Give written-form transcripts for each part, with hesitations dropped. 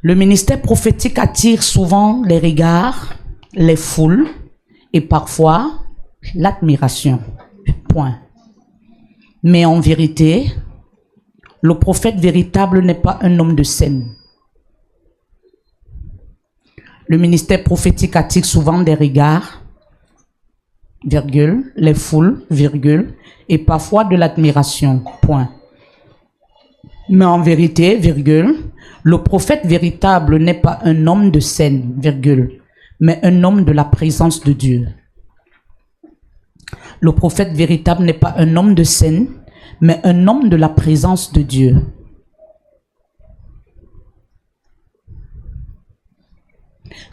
Le ministère prophétique attire souvent les regards, les foules et parfois l'admiration. Point. Mais en vérité, le prophète véritable n'est pas un homme de scène. Le ministère prophétique attire souvent des regards, virgule, les foules, virgule, et parfois de l'admiration. Point. Mais en vérité, virgule, le prophète véritable n'est pas un homme de scène, virgule, mais un homme de la présence de Dieu. Le prophète véritable n'est pas un homme de scène, mais un homme de la présence de Dieu.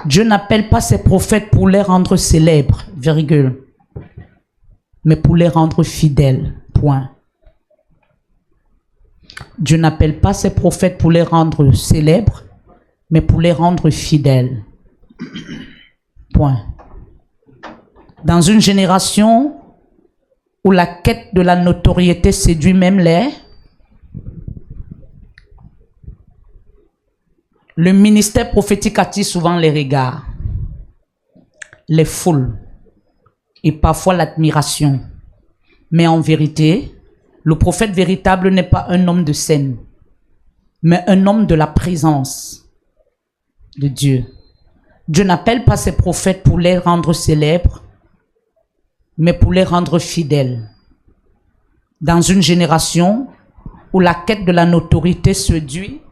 Dieu n'appelle pas ses prophètes pour les rendre célèbres, virgule, mais pour les rendre fidèles, point. Dieu n'appelle pas ses prophètes pour les rendre célèbres, mais pour les rendre fidèles. Point. Dans une génération où la quête de la notoriété séduit même le ministère prophétique attire souvent les regards, les foules et parfois l'admiration. Mais en vérité, le prophète véritable n'est pas un homme de scène, mais un homme de la présence de Dieu. Dieu n'appelle pas ses prophètes pour les rendre célèbres, mais pour les rendre fidèles. Dans une génération où la quête de la notoriété séduit,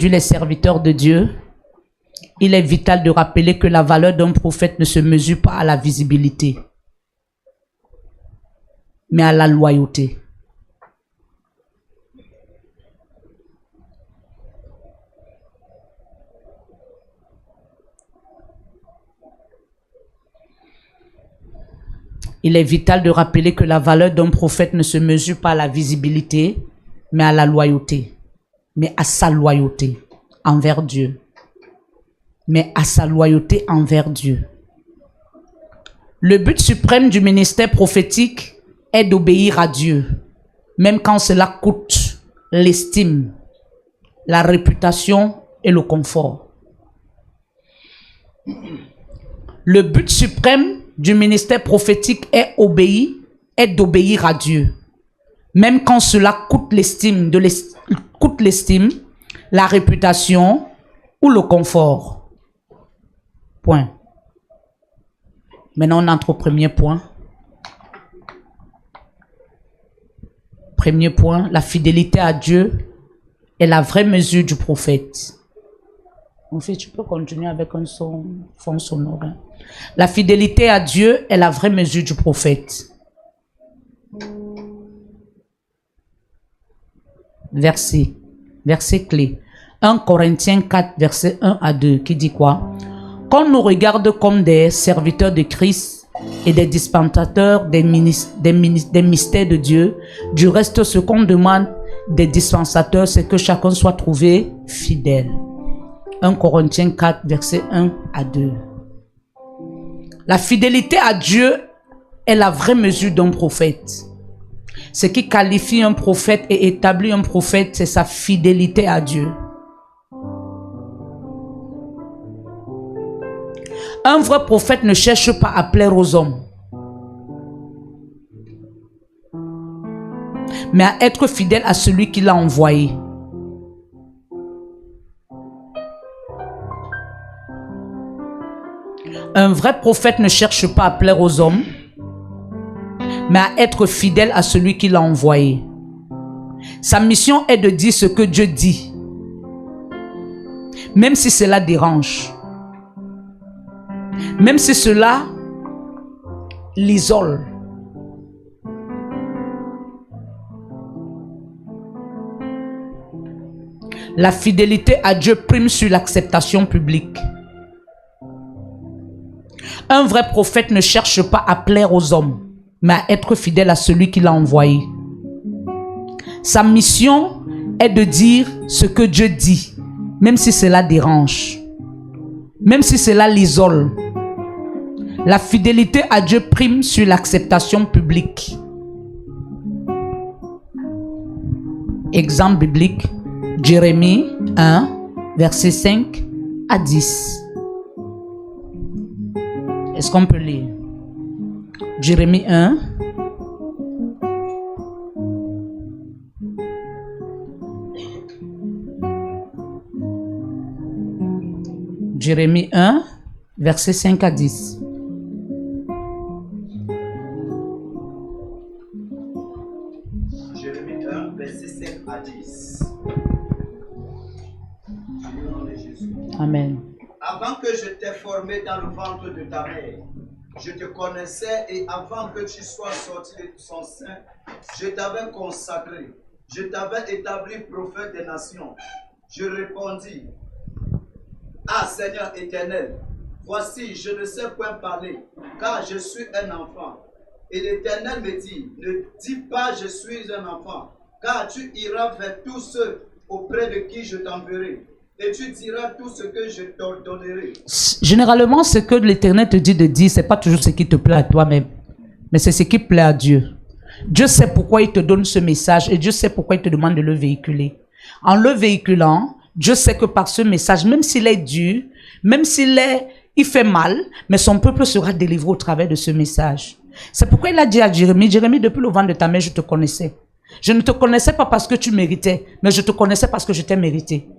les serviteurs de Dieu, il est vital de rappeler que la valeur d'un prophète ne se mesure pas à la visibilité, mais à la loyauté. Il est vital de rappeler que la valeur d'un prophète ne se mesure pas à la visibilité, mais à la loyauté, mais à sa loyauté envers Dieu. Mais à sa loyauté envers Dieu. Le but suprême du ministère prophétique est d'obéir à Dieu, même quand cela coûte l'estime, la réputation et le confort. Le but suprême du ministère prophétique est d'obéir à Dieu, même quand cela coûte l'estime, la réputation ou le confort. Point. Maintenant, on entre au premier point. Premier point, la fidélité à Dieu est la vraie mesure du prophète. En fait, tu peux continuer avec un son, fond sonore. La fidélité à Dieu est la vraie mesure du prophète. Verset clé. 1 Corinthiens 4, verset 1 à 2, qui dit quoi? Qu'on nous regarde comme des serviteurs de Christ et des dispensateurs des mystères de Dieu. Du reste, ce qu'on demande des dispensateurs, c'est que chacun soit trouvé fidèle. 1 Corinthiens 4, verset 1 à 2. La fidélité à Dieu est la vraie mesure d'un prophète. Ce qui qualifie un prophète et établit un prophète, c'est sa fidélité à Dieu. Un vrai prophète ne cherche pas à plaire aux hommes, mais à être fidèle à celui qui l'a envoyé. Un vrai prophète ne cherche pas à plaire aux hommes, mais à être fidèle à celui qui l'a envoyé. Sa mission est de dire ce que Dieu dit, même si cela dérange, même si cela l'isole. La fidélité à Dieu prime sur l'acceptation publique. Un vrai prophète ne cherche pas à plaire aux hommes, mais à être fidèle à celui qui l'a envoyé. Sa mission est de dire ce que Dieu dit, même si cela dérange, même si cela l'isole. La fidélité à Dieu prime sur l'acceptation publique. Exemple biblique, Jérémie 1, verset 5 à 10. Est-ce qu'on peut lire? Jérémie 1. Jérémie 1, verset 5 à 10. Jérémie 1, verset 5 à 10. Amen. Avant que je t'ai formé dans le ventre de ta mère, je te connaissais, et avant que tu sois sorti de son sein, je t'avais consacré. Je t'avais établi prophète des nations. Je répondis: Ah Seigneur éternel, voici, je ne sais point parler, car je suis un enfant. Et l'Éternel me dit: Ne dis pas je suis un enfant, car tu iras vers tous ceux auprès de qui je t'enverrai, et tu diras tout ce que je t'ordonnerai. Généralement, ce que l'Éternel te dit de dire, c'est pas toujours ce qui te plaît à toi-même, mais c'est ce qui plaît à Dieu. Dieu sait pourquoi il te donne ce message et Dieu sait pourquoi il te demande de le véhiculer. En le véhiculant, Dieu sait que par ce message, même s'il est dur, même il fait mal, mais son peuple sera délivré au travers de ce message. C'est pourquoi il a dit à Jérémie: Jérémie, depuis le ventre de ta mère, je te connaissais. Je ne te connaissais pas parce que tu méritais, mais je te connaissais parce que je t'ai mérité.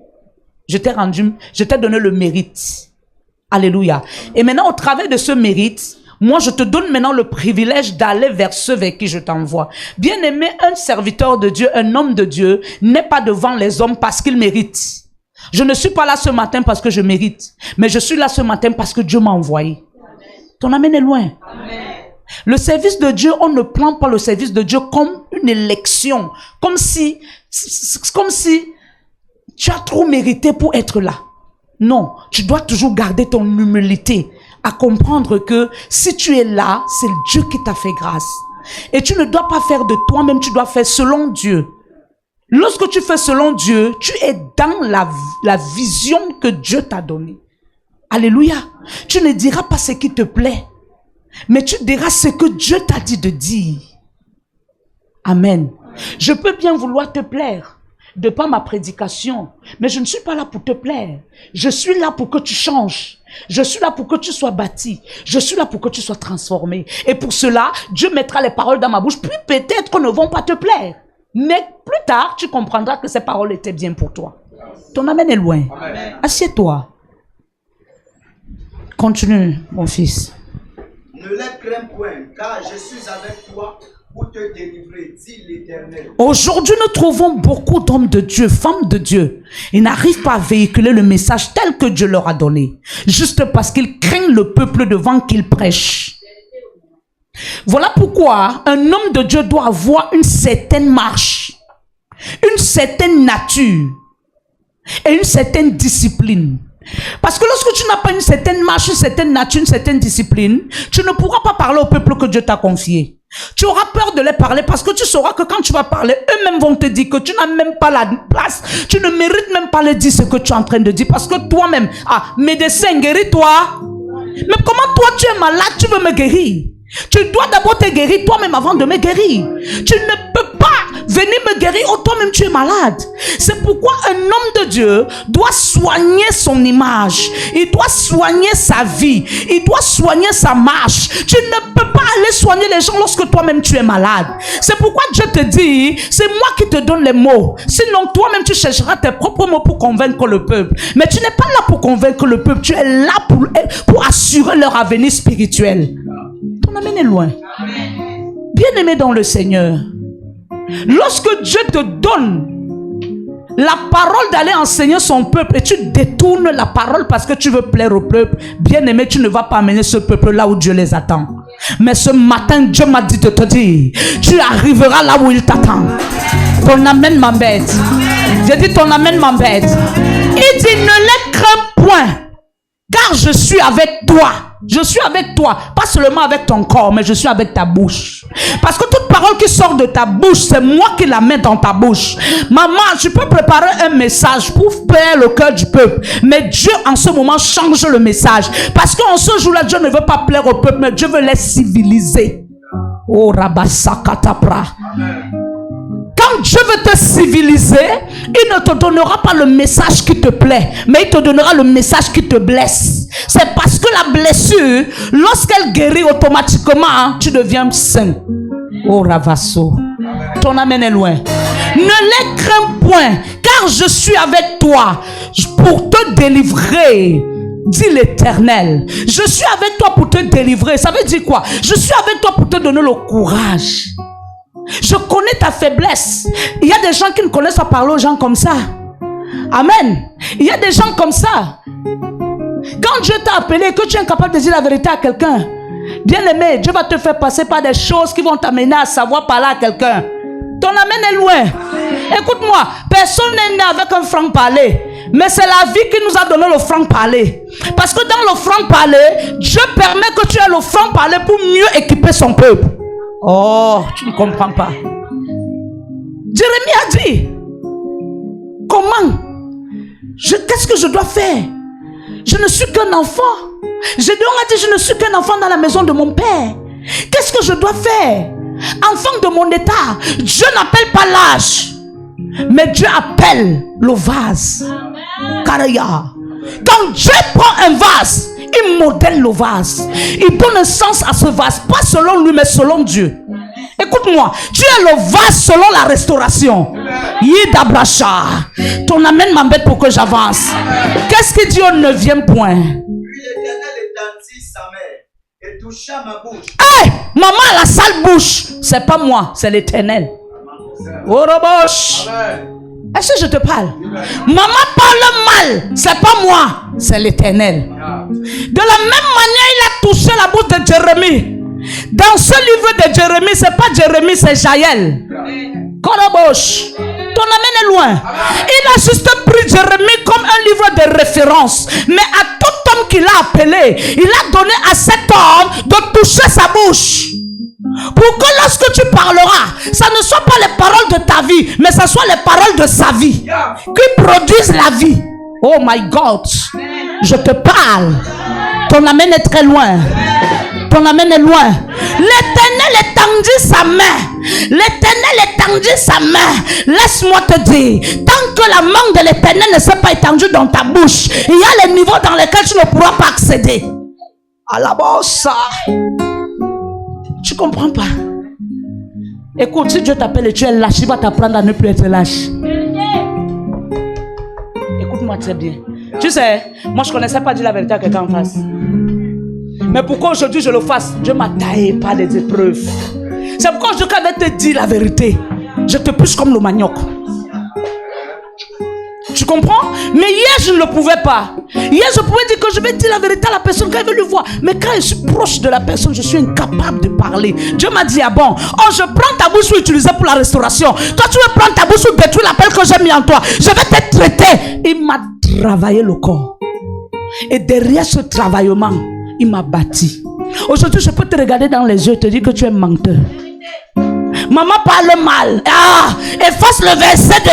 Je t'ai donné le mérite. Alléluia. Et maintenant, au travers de ce mérite, moi, je te donne maintenant le privilège d'aller vers ceux vers qui je t'envoie. Bien-aimé, un serviteur de Dieu, un homme de Dieu, n'est pas devant les hommes parce qu'il mérite. Je ne suis pas là ce matin parce que je mérite, mais je suis là ce matin parce que Dieu m'a envoyé. Ton amen est loin. Amen. Le service de Dieu, on ne prend pas le service de Dieu comme une élection, comme si tu as trop mérité pour être là. Non, tu dois toujours garder ton humilité, à comprendre que si tu es là, c'est Dieu qui t'a fait grâce. Et tu ne dois pas faire de toi-même, tu dois faire selon Dieu. Lorsque tu fais selon Dieu, tu es dans la vision que Dieu t'a donnée. Alléluia. Tu ne diras pas ce qui te plaît, mais tu diras ce que Dieu t'a dit de dire. Amen. Je peux bien vouloir te plaire de par ma prédication, mais je ne suis pas là pour te plaire. Je suis là pour que tu changes. Je suis là pour que tu sois bâti. Je suis là pour que tu sois transformé. Et pour cela, Dieu mettra les paroles dans ma bouche, puis peut-être ne vont pas te plaire. Mais plus tard, tu comprendras que ces paroles étaient bien pour toi. Ton amen est loin. Assieds-toi. Continue, mon fils. Ne les crains point, car je suis avec toi pour te délivrer, dit l'Éternel. Aujourd'hui, nous trouvons beaucoup d'hommes de Dieu, femmes de Dieu. Ils n'arrivent pas à véhiculer le message tel que Dieu leur a donné. Juste parce qu'ils craignent le peuple devant qu'ils prêchent. Voilà pourquoi un homme de Dieu doit avoir une certaine marche, une certaine nature et une certaine discipline. Parce que lorsque tu n'as pas une certaine marche, une certaine nature, une certaine discipline, tu ne pourras pas parler au peuple que Dieu t'a confié. Tu auras peur de les parler parce que tu sauras que quand tu vas parler, eux-mêmes vont te dire que tu n'as même pas la place. Tu ne mérites même pas de dire ce que tu es en train de dire. Parce que toi-même, médecin, guéris-toi. Mais comment toi tu es malade, tu veux me guérir? Tu dois d'abord te guérir toi-même avant de me guérir. Tu ne peux pas venir me guérir ou toi-même tu es malade. C'est pourquoi un homme de Dieu doit soigner son image. Il doit soigner sa vie. Il doit soigner sa marche. Tu ne peux pas aller soigner les gens lorsque toi-même tu es malade. C'est pourquoi Dieu te dit, c'est moi qui te donne les mots. Sinon toi-même tu chercheras tes propres mots pour convaincre le peuple. Mais tu n'es pas là pour convaincre le peuple. Tu es là pour assurer leur avenir spirituel. Ton amen est loin. Bien-aimé dans le Seigneur, lorsque Dieu te donne la parole d'aller enseigner son peuple et tu détournes la parole parce que tu veux plaire au peuple, bien-aimé, tu ne vas pas amener ce peuple là où Dieu les attend. Mais ce matin, Dieu m'a dit de te dire, tu arriveras là où il t'attend. Ton amen m'embête. J'ai dit ton amen m'embête. Il dit, ne les crains point, car je suis avec toi. Je suis avec toi, pas seulement avec ton corps, mais je suis avec ta bouche. Parce que toute parole qui sort de ta bouche, c'est moi qui la mets dans ta bouche. Maman, je peux préparer un message pour plaire le cœur du peuple. Mais Dieu, en ce moment, change le message. Parce qu'en ce jour-là, Dieu ne veut pas plaire au peuple, mais Dieu veut les civiliser. Oh, Rabasakatapra. Quand Quand Dieu veut te civiliser, il ne te donnera pas le message qui te plaît, mais il te donnera le message qui te blesse. C'est parce que la blessure, lorsqu'elle guérit automatiquement, tu deviens saint. Oh Ravasso, ton amène est loin. Ne les crains point, car je suis avec toi pour te délivrer, dit l'Éternel. Je suis avec toi pour te délivrer. Ça veut dire quoi? Je suis avec toi pour te donner le courage. Je connais ta faiblesse. Il y a des gens qui ne connaissent pas parler aux gens comme ça. Amen. Il y a des gens comme ça. Quand Dieu t'a appelé et que tu es incapable de dire la vérité à quelqu'un, bien aimé, Dieu va te faire passer par des choses qui vont t'amener à savoir parler à quelqu'un. Ton amène est loin. Écoute-moi, personne n'est né avec un franc-parler. Mais c'est la vie qui nous a donné le franc-parler. Parce que dans le franc-parler, Dieu permet que tu aies le franc-parler pour mieux équiper son peuple. Oh, tu ne comprends pas. Jérémie a dit, comment? Qu'est-ce que je dois faire? Je ne suis qu'un enfant. Gédéon a dit, je ne suis qu'un enfant dans la maison de mon père. Qu'est-ce que je dois faire? Enfant de mon état. Dieu n'appelle pas l'âge, mais Dieu appelle le vase. Karaya. Quand Dieu prend un vase, il modèle le vase. Il donne un sens à ce vase, pas selon lui, mais selon Dieu. Écoute-moi, tu es le vase selon la restauration. Yidabracha. Ton amène m'embête pour que j'avance. Qu'est-ce qu'il dit au 9e point? Puis l'Éternel étendit sa main et toucha ma bouche. Hey, maman a la sale bouche. C'est pas moi, c'est l'Éternel. Orobosh. Est-ce que je te parle? Maman parle mal, c'est pas moi, c'est l'Éternel. De la même manière, il a touché la bouche de Jérémie. Dans ce livre de Jérémie, c'est pas Jérémie, c'est Jaël. Korobosh. Ton amène est loin. Il a juste pris Jérémie comme un livre de référence. Mais à tout homme qu'il a appelé, il a donné à cet homme de toucher sa bouche. Pour que lorsque tu parleras, ça ne soit pas les paroles de ta vie, mais ça soit les paroles de sa vie qui produisent la vie. Oh my God, je te parle. Ton amène est très loin. Ton amène est loin. L'Éternel étendit sa main. L'Éternel étendit sa main. Laisse-moi te dire, tant que la main de l'Éternel ne s'est pas étendue dans ta bouche, il y a les niveaux dans lesquels tu ne pourras pas accéder. À la bosse. Tu comprends pas? Écoute, si Dieu t'appelle et tu es lâche, il va t'apprendre à ne plus être lâche. Écoute-moi très bien. Tu sais, moi je ne connaissais pas dire la vérité à quelqu'un en face. Mais pourquoi aujourd'hui je le fasse? Dieu m'a taillé par des épreuves. C'est pourquoi je vais te dire la vérité. Je te pousse comme le manioc. Tu comprends? Mais hier je ne le pouvais pas. Hier je pouvais dire que je vais dire la vérité à la personne quand elle veut le voir. Mais quand je suis proche de la personne, je suis incapable de parler. Dieu m'a dit, ah bon, oh je prends ta bouche pour utiliser pour la restauration. Toi tu veux prendre ta bouche pour détruire l'appel que j'ai mis en toi. Je vais te traiter. Il m'a travaillé le corps. Et derrière ce travaillement, il m'a bâti. Aujourd'hui je peux te regarder dans les yeux et te dire que tu es menteur. Maman parle mal. Efface le verset de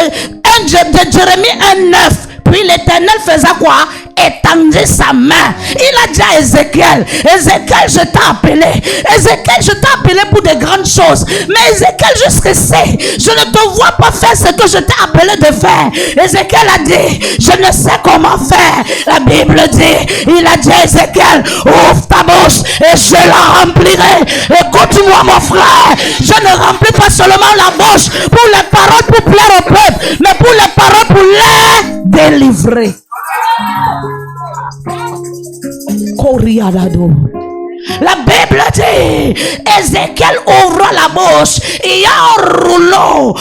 Jérémie 1:9. Puis l'Éternel faisait quoi? Étendit sa main. Il a dit à Ézéchiel, Ézéchiel, je t'ai appelé. Ézéchiel, je t'ai appelé pour de grandes choses. Mais Ézéchiel, jusqu'ici, je ne te vois pas faire ce que je t'ai appelé de faire. Ézéchiel a dit, je ne sais comment faire. La Bible dit, il a dit à Ézéchiel, ouvre ta bouche et je la remplirai. Écoute-moi mon frère, je ne remplis pas seulement la bouche pour les paroles pour plaire au peuple, mais pour les paroles pour les délivrer. La Bible dit, Ézéchiel ouvre la bouche, il y a un rouleau.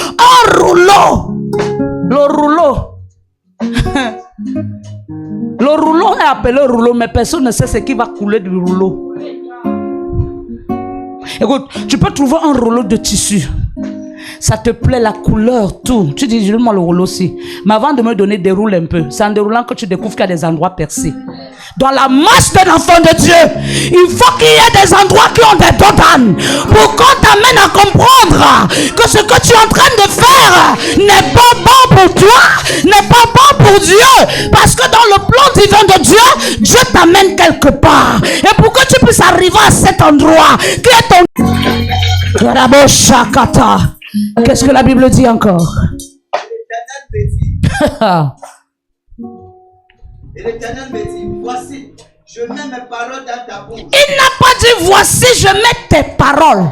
Le rouleau est appelé rouleau, mais personne ne sait ce qui va couler du rouleau. Écoute, tu peux trouver un rouleau de tissu. Ça te plaît, la couleur, tout. Tu dis, dis-moi le rouleau aussi. Mais avant de me donner, déroule un peu. C'est en déroulant que tu découvres qu'il y a des endroits percés. Dans la marche d'un enfant de Dieu, il faut qu'il y ait des endroits qui ont des dents d'âne. Pour qu'on t'amène à comprendre que ce que tu es en train de faire n'est pas bon pour toi, n'est pas bon pour Dieu. Parce que dans le plan divin de Dieu, Dieu t'amène quelque part. Et pour que tu puisses arriver à cet endroit, qui est ton... Qu'est-ce que la Bible dit encore? Et l'Éternel me dit, voici, je mets mes paroles dans ta bouche. Il n'a pas dit, voici, je mets tes paroles.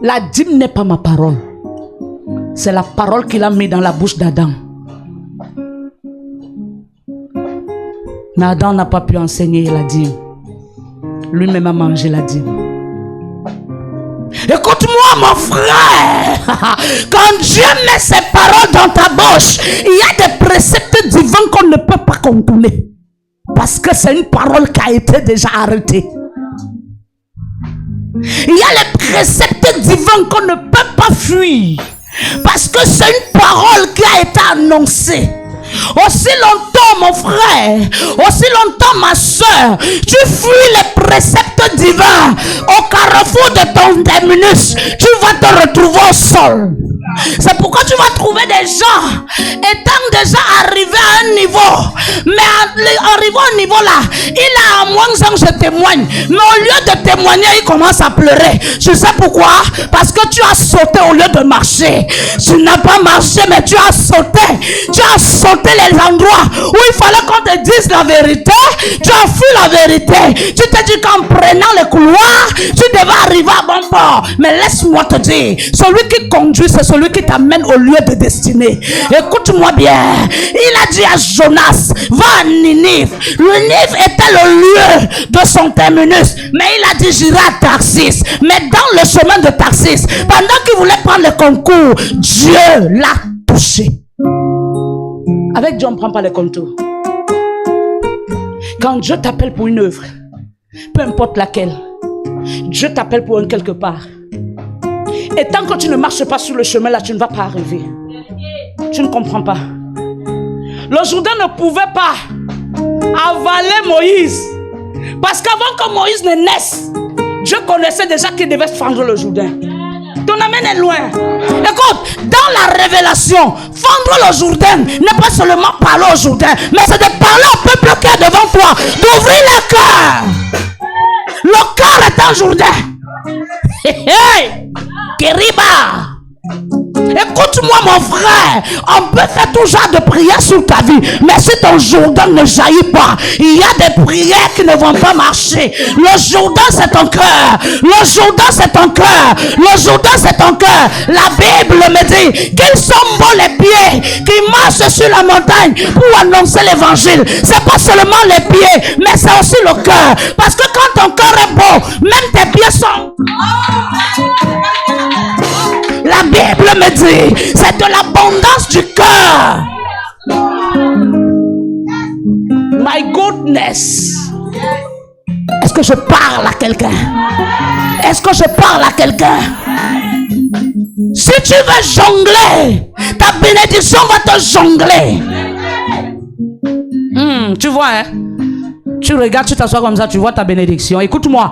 La dîme n'est pas ma parole. C'est la parole qu'il a mis dans la bouche d'Adam. Mais Adam n'a pas pu enseigner la dîme. Lui-même a mangé la dîme. Écoute-moi mon frère, quand Dieu met ses paroles dans ta bouche, il y a des préceptes divins qu'on ne peut pas contourner. Parce que c'est une parole qui a été déjà arrêtée. Il y a les préceptes divins qu'on ne peut pas fuir. Parce que c'est une parole qui a été annoncée. Aussi longtemps mon frère, aussi longtemps ma soeur, tu fuis les préceptes divins au carrefour de ton terminus, tu vas te retrouver au sol. C'est pourquoi tu vas trouver des gens étant déjà arrivés à un niveau, mais arrivant au niveau là, il a à moins ans je témoigne, mais au lieu de témoigner, il commence à pleurer. Tu sais pourquoi? Parce que tu as sauté au lieu de marcher. Tu n'as pas marché, mais tu as sauté. Tu as sauté les endroits où il fallait qu'on te dise la vérité. Tu as fui la vérité. Tu te dis qu'en prenant les couloirs, tu devais arriver à bon port. Mais laisse-moi te dire, celui qui conduit, c'est celui qui t'amène au lieu de destinée. Écoute-moi bien. Il a dit à Jonas, va à Ninive. Ninive était le lieu de son terminus. Mais il a dit, j'irai à Tarsis. Mais dans le chemin de Tarsis, pendant qu'il voulait prendre le concours, Dieu l'a touché. Avec Dieu, on ne prend pas les contours. Quand Dieu t'appelle pour une œuvre, peu importe laquelle, Dieu t'appelle pour un quelque part. Et tant que tu ne marches pas sur le chemin là, tu ne vas pas arriver. Tu ne comprends pas. Le Jourdain ne pouvait pas avaler Moïse. Parce qu'avant que Moïse ne naisse, Dieu connaissait déjà qu'il devait fendre le Jourdain. Ton amène est loin. Écoute, dans la révélation, fendre le Jourdain n'est pas seulement parler au Jourdain, mais c'est de parler au peuple qui est devant toi, d'ouvrir le cœur. Le cœur est un Jourdain. Hey, Keriba. Écoute-moi mon frère, on peut faire tout genre de prières sur ta vie, mais si ton Jourdain ne jaillit pas, il y a des prières qui ne vont pas marcher. Le Jourdain c'est ton cœur, le Jourdain c'est ton cœur, le Jourdain c'est ton cœur. La Bible me dit qu'ils sont beaux les pieds qui marchent sur la montagne pour annoncer l'évangile. C'est pas seulement les pieds, mais c'est aussi le cœur. Parce que quand ton cœur est beau, même tes pieds sont... La Bible me dit, c'est de l'abondance du cœur. My goodness. Est-ce que je parle à quelqu'un? Est-ce que je parle à quelqu'un? Si tu veux jongler, ta bénédiction va te jongler. Tu vois, hein? Tu regardes, tu t'assois comme ça, tu vois ta bénédiction. Écoute-moi,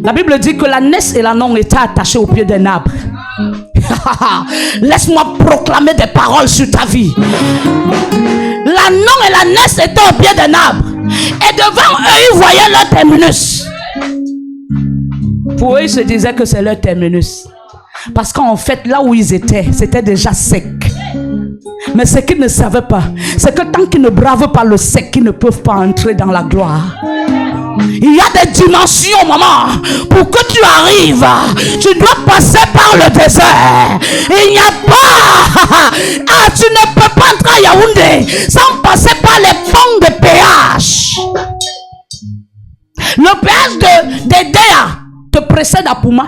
la Bible dit que l'ânesse et l'ânon étaient attachés au pied d'un arbre. Laisse-moi proclamer des paroles sur ta vie. L'ânon et l'ânesse étaient au pied d'un arbre. Et devant eux, ils voyaient leur terminus. Pour eux, ils se disaient que c'est leur terminus. Parce qu'en fait, là où ils étaient, c'était déjà sec. Mais ce qu'ils ne savaient pas, c'est que tant qu'ils ne bravent pas le sec, ils ne peuvent pas entrer dans la gloire. Il y a des dimensions, maman. Pour que tu arrives, tu dois passer par le désert. Il n'y a pas... tu ne peux pas entrer à Yaoundé sans passer par les ponts de péage. Le péage de Déa te précède à Pouma.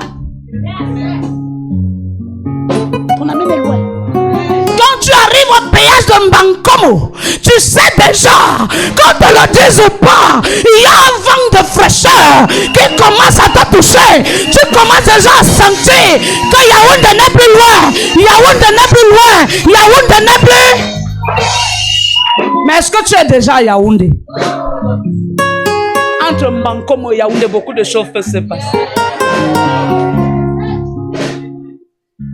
Ton ami est loin. Quand tu arrives au péage de Mbankomo, tu sais déjà, quand te le disent ou pas, il y a un vent de fraîcheur qui commence à te toucher. Tu commences déjà à sentir que Yaoundé n'est plus loin. Yaoundé n'est plus loin. Yaoundé n'est plus. Mais est-ce que tu es déjà à Yaoundé? Entre Mbankomo et Yaoundé, beaucoup de choses peuvent se passer.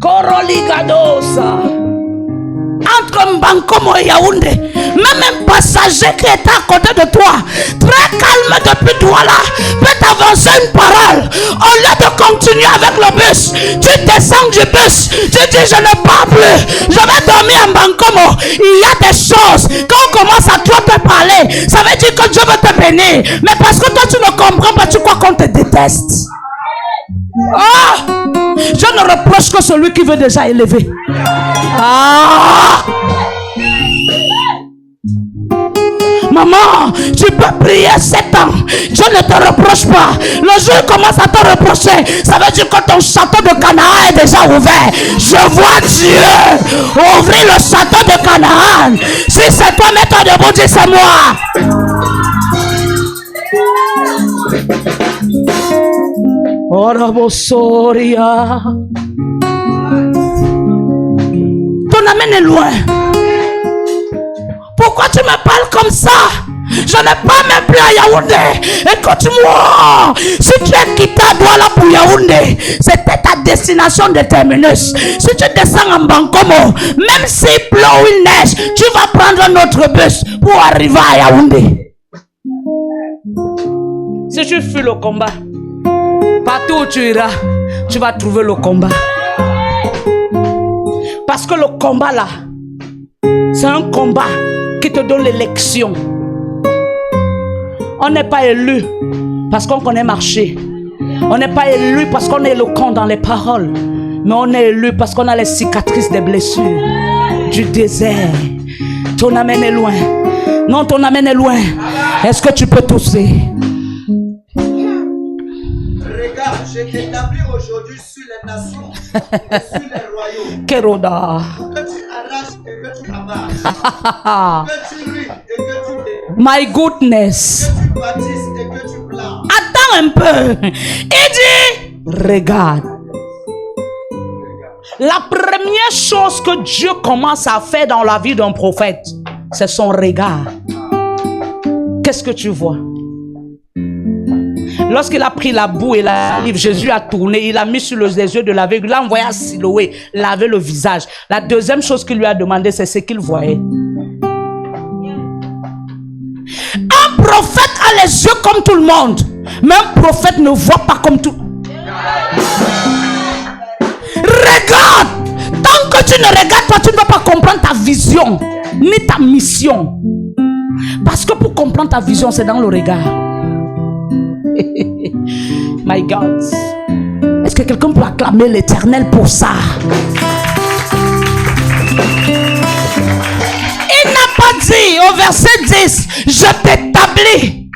Koroligadosa. Entre Mbankomo et Yaoundé, même un passage âgé qui est à côté de toi, très calme depuis toi là, peut t'avancer une parole. Au lieu de continuer avec le bus, tu descends du bus, tu dis je ne pars plus, je vais dormir en Bancomo. Il y a des choses, quand on commence à toi te parler, ça veut dire que Dieu veut te bénir. Mais parce que toi tu ne comprends pas, tu crois qu'on te déteste. Ah! Je ne reproche que celui qui veut déjà élever. Ah! Maman, tu peux prier 7 ans. Dieu ne te reproche pas. Le jour où il commence à te reprocher, ça veut dire que ton château de Canaan est déjà ouvert. Je vois Dieu ouvrir le château de Canaan. Si c'est toi, mets-toi debout, dis c'est moi. Orabosoria. Ton amène est loin. Pourquoi tu me parles comme ça? Je n'ai pas même plus à Yaoundé. Écoute-moi. Si tu es quitté à Douala pour Yaoundé, c'était ta destination déterminée. Si tu descends en Bancomo, même s'il pleut ou il neige, tu vas prendre un autre bus pour arriver à Yaoundé. Si tu fuis le combat, partout où tu iras, tu vas trouver le combat. Parce que le combat là, c'est un combat qui te donne l'élection. On n'est pas élu parce qu'on connaît marcher. On n'est pas élu parce qu'on est éloquent dans les paroles. Mais on est élu parce qu'on a les cicatrices des blessures du désert. Ton amène est loin. Non, ton amène est loin. Est-ce que tu peux tousser? Regarde, je t'établis aujourd'hui sur les nations et sur les royaumes. Kéroda. Que tu arraches et que tu amasses. Que tu ris et que tu dé. My goodness. Que tu bâtisses et que tu plantes. Attends un peu. Il dit, regarde. La première chose que Dieu commence à faire dans la vie d'un prophète, c'est son regard. Qu'est-ce que tu vois? Lorsqu'il a pris la boue et la salive, Jésus a tourné, il a mis sur les yeux de l'aveugle, il l'a envoyé à Siloé, laver le visage. La deuxième chose qu'il lui a demandé, c'est ce qu'il voyait. Un prophète a les yeux comme tout le monde, mais un prophète ne voit pas comme tout. Regarde! Tant que tu ne regardes pas, tu ne vas pas comprendre ta vision, ni ta mission. Parce que pour comprendre ta vision, c'est dans le regard. My God. Est-ce que quelqu'un peut acclamer l'Éternel pour ça? Il n'a pas dit au verset 10, je t'établis.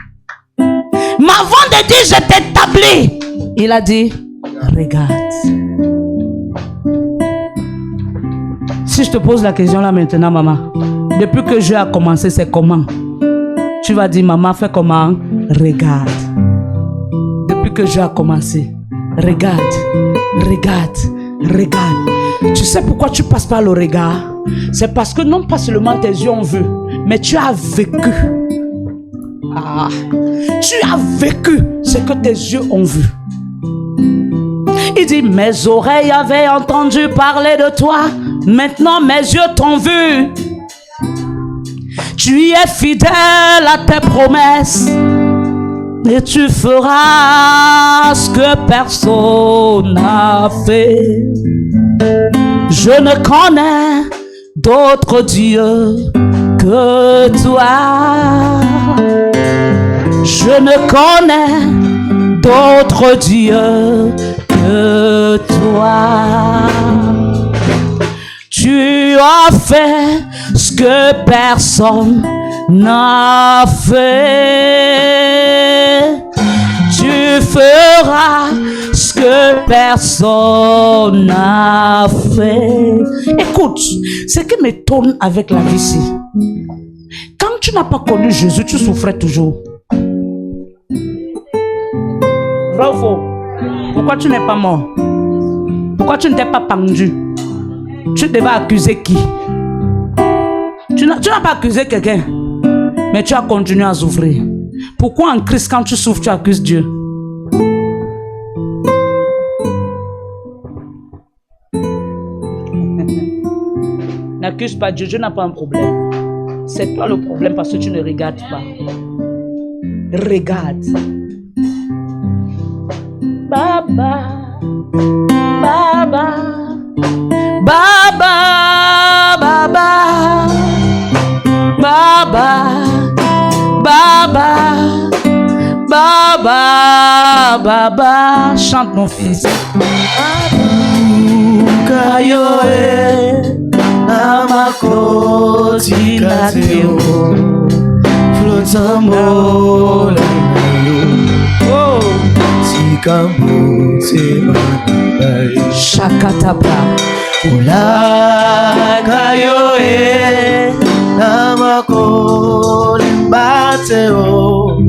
Mais avant de dire je t'établis, il a dit, regarde. Si je te pose la question là maintenant, maman, depuis que Dieu a commencé, c'est comment? Tu vas dire, maman, fais comment? Regarde. Depuis que Dieu a commencé, regarde, regarde, regarde. Tu sais pourquoi tu passes par le regard? C'est parce que non pas seulement tes yeux ont vu, mais tu as vécu. Ah, tu as vécu ce que tes yeux ont vu. Il dit, mes oreilles avaient entendu parler de toi, maintenant mes yeux t'ont vu. Tu es fidèle à tes promesses et tu feras ce que personne n'a fait. Je ne connais d'autre Dieu que toi. Je ne connais d'autre Dieu que toi. Tu as fait ce que personne n'a fait. Tu feras ce que personne n'a fait. Écoute, ce qui m'étonne avec la vie ici, quand tu n'as pas connu Jésus, tu souffrais toujours. Vrai ou faux? Pourquoi tu n'es pas mort? Pourquoi tu ne t'es pas pendu? Tu devais accuser qui? Tu n'as pas accusé quelqu'un, mais tu as continué à souffrir. Pourquoi en Christ, quand tu souffres, tu accuses Dieu? N'accuse pas Dieu, Dieu n'a pas un problème. C'est toi le problème parce que tu ne regardes pas. Regarde. Baba, Baba, Baba, Baba, Baba, Baba, Baba, Baba. Chante mon fils. Kayoe, Namakoti Kateo, Flotambo, oh, Shakataba, Ula Kayoe, Namakoti Bateo,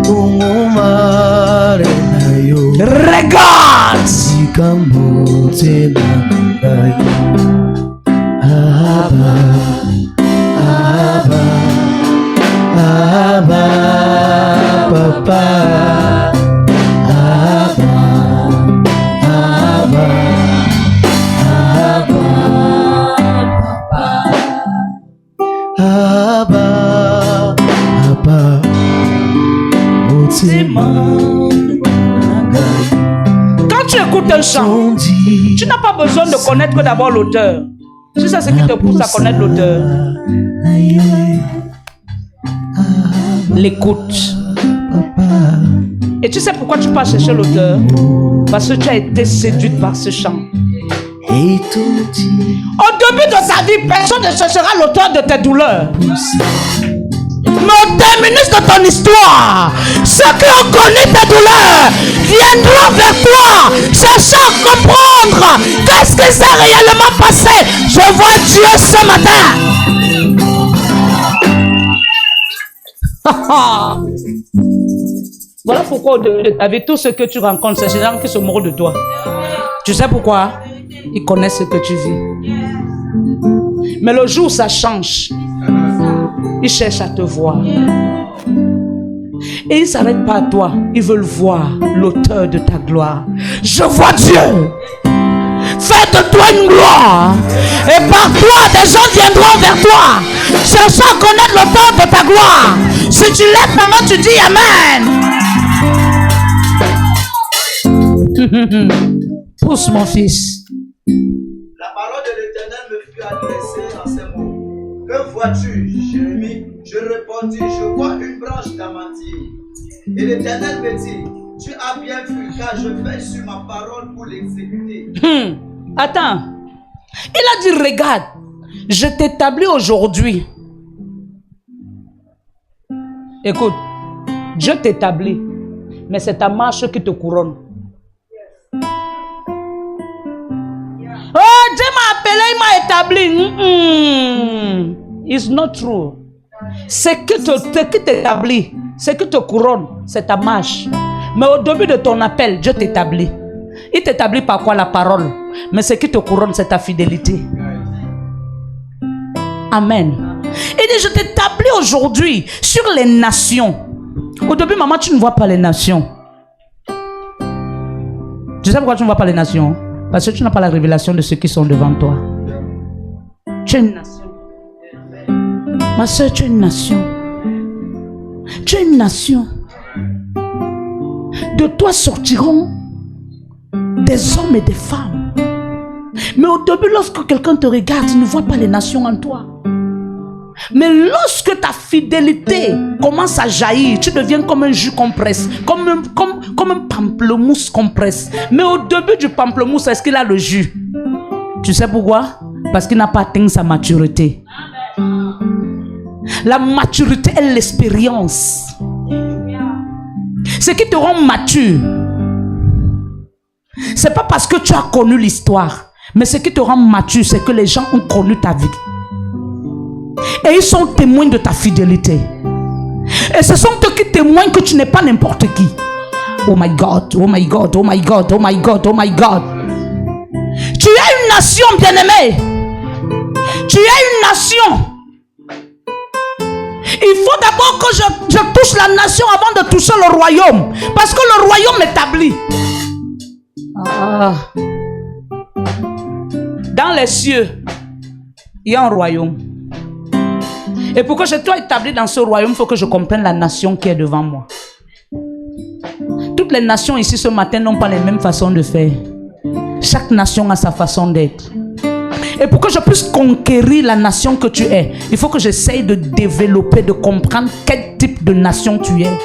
Umumare Nayo. Regarde! Abba, Abba, Abba, Papa, Abba, Abba, Abba, Papa, Abba, Abba, quand tu écoutes un chant, tu n'as pas besoin de connaître que d'abord l'auteur. C'est ça ce qui te pousse à connaître l'auteur. L'écoute. Et tu sais pourquoi tu pars chercher l'auteur? Parce que tu as été séduite par ce chant. Au début de ta vie, personne ne cherchera l'auteur de tes douleurs. Mais au terminus de ton histoire, ceux qui ont connu tes douleurs viendront vers toi, cherchant à comprendre qu'est-ce qui s'est réellement passé. Je vois Dieu ce matin. Voilà pourquoi au début de ta vie, tout ce que tu rencontres, c'est des gens qui se moquent de toi. Tu sais pourquoi? Ils connaissent ce que tu vis. Mais le jour où ça change, ils cherchent à te voir. Et ils ne s'arrêtent pas à toi. Ils veulent voir l'auteur de ta gloire. Je vois Dieu. Fais de toi une gloire. Et par toi, des gens viendront vers toi, cherchant à connaître l'auteur de ta gloire. Si tu lèves ta main, tu dis Amen. Pousse mon fils. La parole de l'Éternel me fut adressée en ces mots. Que vois-tu, Jérémie? Je répondis, je vois une branche d'amandier. Et l'Éternel me dit, tu as bien vu, car je veille sur ma parole pour l'exécuter. Attends. Il a dit, regarde, je t'établis aujourd'hui. Écoute, Dieu t'établit, mais c'est ta marche qui te couronne. Oh, Dieu m'a appelé, il m'a établi. It's not true. Ce qui t'établit, ce qui te couronne, c'est ta marche. Mais au début de ton appel, Dieu t'établit. Il t'établit par quoi? La parole. Mais ce qui te couronne, c'est ta fidélité. Amen. Il dit, je t'établis aujourd'hui sur les nations. Au début, maman, tu ne vois pas les nations. Tu sais pourquoi tu ne vois pas les nations? Parce que tu n'as pas la révélation de ceux qui sont devant toi. Tu es une nation. Ma soeur, tu es une nation. Tu es une nation. De toi sortiront des hommes et des femmes. Mais au début, lorsque quelqu'un te regarde, il ne voit pas les nations en toi. Mais lorsque ta fidélité commence à jaillir, tu deviens comme un jus qu'on presse, comme un pamplemousse qu'on presse. Mais au début du pamplemousse, est-ce qu'il a le jus? Tu sais pourquoi? Parce qu'il n'a pas atteint sa maturité. La maturité est l'expérience. Ce qui te rend mature, c'est pas parce que tu as connu l'histoire, mais ce qui te rend mature, c'est que les gens ont connu ta vie. Et ils sont témoins de ta fidélité. Et ce sont eux qui témoignent que tu n'es pas n'importe qui. Oh my God, oh my God, oh my God, oh my God, oh my God. Tu es une nation, bien-aimée. Tu es une nation. Il faut d'abord que je touche la nation avant de toucher le royaume. Parce que le royaume établit. Dans les cieux, il y a un royaume. Et pour que je sois établi dans ce royaume, il faut que je comprenne la nation qui est devant moi. Toutes les nations ici ce matin n'ont pas les mêmes façons de faire. Chaque nation a sa façon d'être. Et pour que je puisse conquérir la nation que tu es, il faut que j'essaye de développer, de comprendre quel type de nation tu es.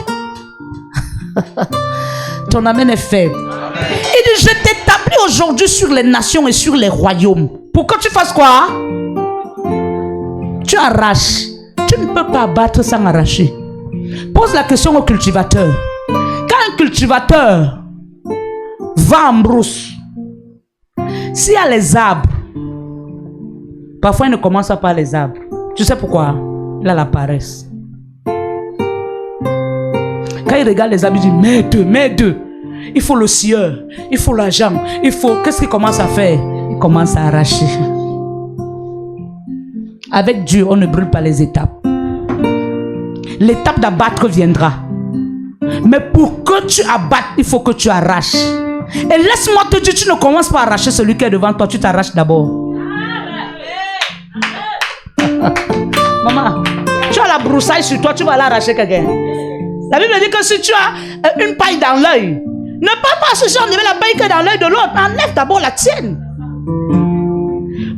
Ton amen est faible. Il dit, je t'établis aujourd'hui sur les nations et sur les royaumes. Pour que tu fasses quoi? Tu arraches. Tu ne peux pas abattre sans arracher. Pose la question au cultivateur. Quand un cultivateur va en brousse, s'il y a les arbres, parfois il ne commence pas par les arbres. Tu sais pourquoi? Il a la paresse. Quand il regarde les arbres, il dit, mets deux. Il faut le sieur, il faut l'argent, il faut... Qu'est-ce qu'il commence à faire? Il commence à arracher. Avec Dieu, on ne brûle pas les étapes. L'étape d'abattre viendra. Mais pour que tu abattes, il faut que tu arraches. Et laisse-moi te dire, tu ne commences pas à arracher celui qui est devant toi, tu t'arraches d'abord. Maman, tu as la broussaille sur toi, tu vas l'arracher quelqu'un. La Bible dit que si tu as une paille dans l'œil, ne pas chercher à enlever la paille qui est dans l'œil de l'autre, enlève d'abord la tienne.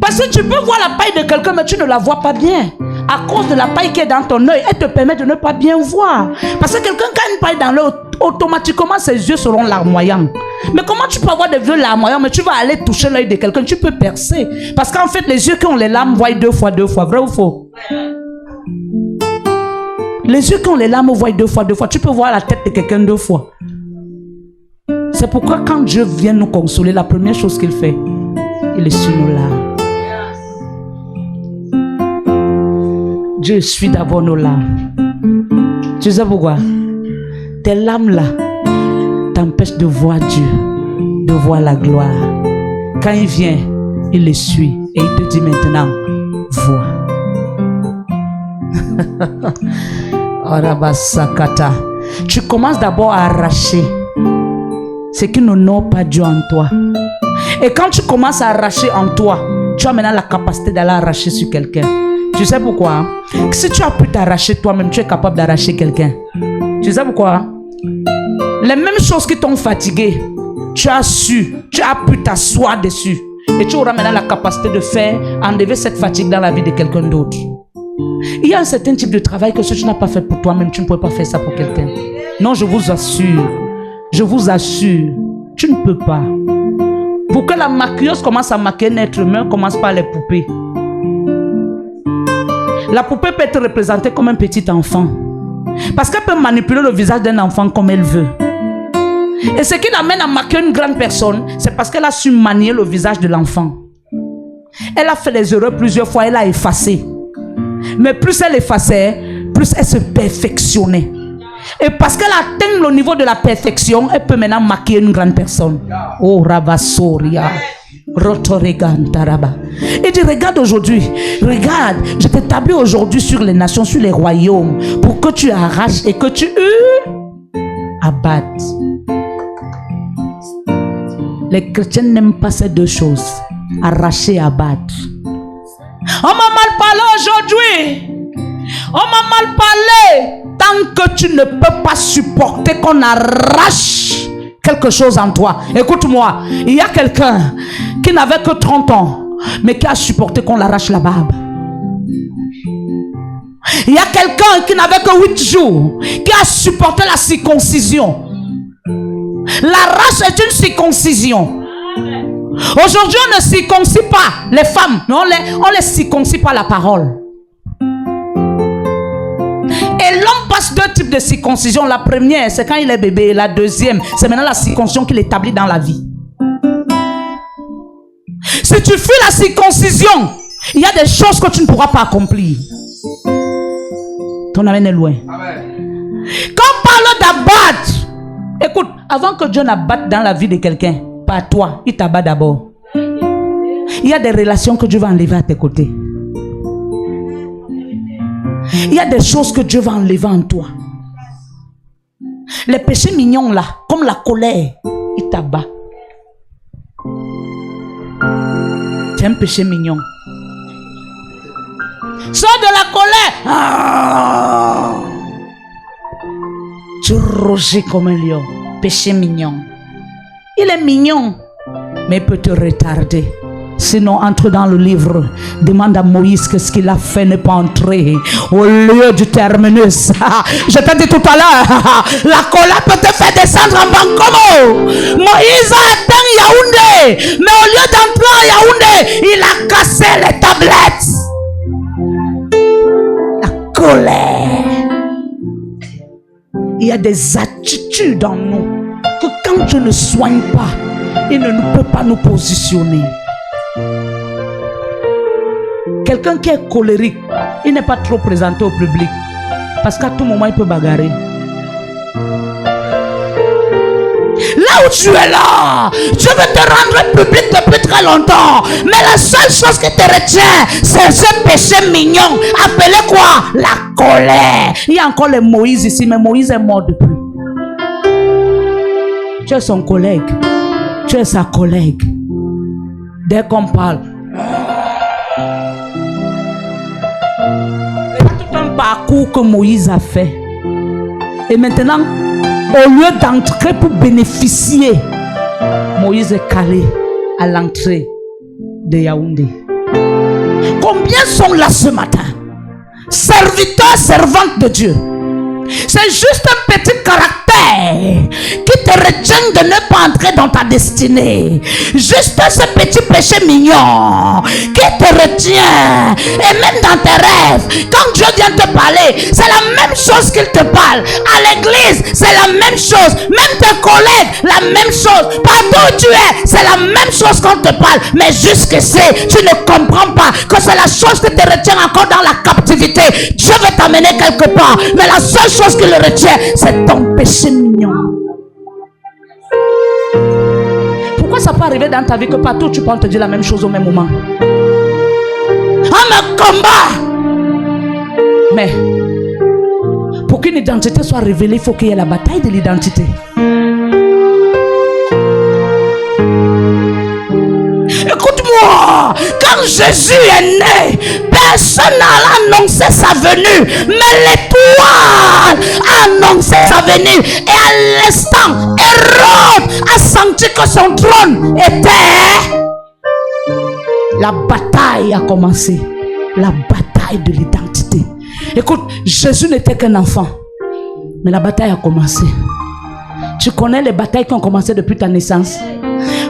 Parce que tu peux voir la paille de quelqu'un, mais tu ne la vois pas bien. À cause de la paille qui est dans ton œil, elle te permet de ne pas bien voir. Parce que quelqu'un qui a une paille dans l'œil, automatiquement ses yeux seront larmoyants. Mais comment tu peux avoir des yeux larmoyants, mais tu vas aller toucher l'œil de quelqu'un, tu peux percer. Parce qu'en fait, les yeux qui ont les larmes voient deux fois, vrai ou faux? Les yeux qui ont les larmes voient deux fois. Tu peux voir la tête de quelqu'un deux fois. C'est pourquoi quand Dieu vient nous consoler, la première chose qu'il fait, il est sur nos larmes. Dieu suit d'abord nos larmes. Tu sais pourquoi? Tes larmes là t'empêchent de voir Dieu, de voir la gloire. Quand il vient, il les suit et il te dit maintenant, vois. Tu commences d'abord à arracher ce qui n'honore pas Dieu en toi. Et quand tu commences à arracher en toi, tu as maintenant la capacité d'aller arracher sur quelqu'un. Tu sais pourquoi? Si tu as pu t'arracher toi-même, tu es capable d'arracher quelqu'un. Tu sais pourquoi? Les mêmes choses qui t'ont fatigué, tu as pu t'asseoir dessus. Et tu auras maintenant la capacité de faire, enlever cette fatigue dans la vie de quelqu'un d'autre. Il y a un certain type de travail que si tu n'as pas fait pour toi-même, tu ne peux pas faire ça pour quelqu'un. Non, je vous assure, tu ne peux pas. Pour que la maquilleuse commence à maquiller un être humain, commence par les poupées. La poupée peut être représentée comme un petit enfant. Parce qu'elle peut manipuler le visage d'un enfant comme elle veut. Et ce qui l'amène à maquiller une grande personne, c'est parce qu'elle a su manier le visage de l'enfant. Elle a fait les erreurs plusieurs fois, elle a effacé. Mais plus elle effaçait, plus elle se perfectionnait. Et parce qu'elle atteint le niveau de la perfection, elle peut maintenant maquiller une grande personne. Oh, Rabasoria. Il dit, regarde aujourd'hui, regarde, je t'établis aujourd'hui sur les nations, sur les royaumes, pour que tu arraches et que tu abattes. Les chrétiens n'aiment pas ces deux choses, arracher et abattre. On m'a mal parlé aujourd'hui. On m'a mal parlé. Tant que tu ne peux pas supporter qu'on arrache quelque chose en toi. Écoute-moi, il y a quelqu'un qui n'avait que 30 ans, mais qui a supporté qu'on l'arrache la barbe. Il y a quelqu'un qui n'avait que 8 jours, qui a supporté la circoncision. La race est une circoncision. Aujourd'hui, on ne circoncie pas les femmes, mais on les circoncie par la parole. Et l'homme passe deux types de circoncision. La première, c'est quand il est bébé. La deuxième, c'est maintenant la circoncision qu'il établit dans la vie. Si tu fuis la circoncision, il y a des choses que tu ne pourras pas accomplir. Ton amen est loin. Amen. Quand on parle d'abattre, écoute, avant que Dieu n'abatte dans la vie de quelqu'un, pas toi, il t'abat d'abord. Il y a des relations que Dieu va enlever à tes côtés. Il y a des choses que Dieu va enlever en toi. Les péchés mignons là, comme la colère, il t'abat. C'est un péché mignon. Sors de la colère. Ah. Tu rugis comme un lion. Péché mignon. Il est mignon, mais il peut te retarder. Sinon, entre dans le livre. Demande à Moïse qu'est-ce qu'il a fait, ne pas entrer au lieu du terminus. Je t'ai dit tout à l'heure, la colère peut te faire descendre en Bankomo. Moïse a atteint Yaoundé, mais au lieu d'entrer à Yaoundé, il a cassé les tablettes. La colère. Il y a des attitudes en nous que quand Dieu ne soigne pas, il ne peut pas nous positionner. Quelqu'un qui est colérique, il n'est pas trop présenté au public. Parce qu'à tout moment, il peut bagarrer. Là où tu es là, je veux te rendre public depuis très longtemps. Mais la seule chose qui te retient, c'est ce péché mignon. Appelé quoi? La colère. Il y a encore les Moïse ici, mais Moïse est mort depuis. Tu es son collègue. Tu es sa collègue. Dès qu'on parle, parcours que Moïse a fait. Et maintenant, au lieu d'entrer pour bénéficier, Moïse est calé à l'entrée de Yaoundé. Combien sont là ce matin? Serviteurs, servantes de Dieu. C'est juste un petit caractère qui te retient de ne pas entrer dans ta destinée. Juste ce petit péché mignon qui te retient. Et même dans tes rêves, quand Dieu vient te parler, c'est la même chose qu'il te parle. À l'église, c'est la même chose. Même tes collègues, la même chose. Partout où tu es, c'est la même chose qu'on te parle. Mais jusqu'ici, tu ne comprends pas que c'est la chose qui te retient encore dans la captivité. Dieu veut t'amener quelque part. Mais la seule chose qui le retient, c'est ton péché mignon. Pourquoi ça peut arriver dans ta vie que partout tu peux te dire la même chose au même moment? Un combat. Mais pour qu'une identité soit révélée, il faut qu'il y ait la bataille de l'identité. Écoute-moi, quand Jésus est né, personne n'a annoncé sa venue, mais l'étoile a annoncé sa venue. Et à l'instant, Hérode a senti que son trône était... La bataille a commencé. La bataille de l'identité. Écoute, Jésus n'était qu'un enfant, mais la bataille a commencé. Tu connais les batailles qui ont commencé depuis ta naissance?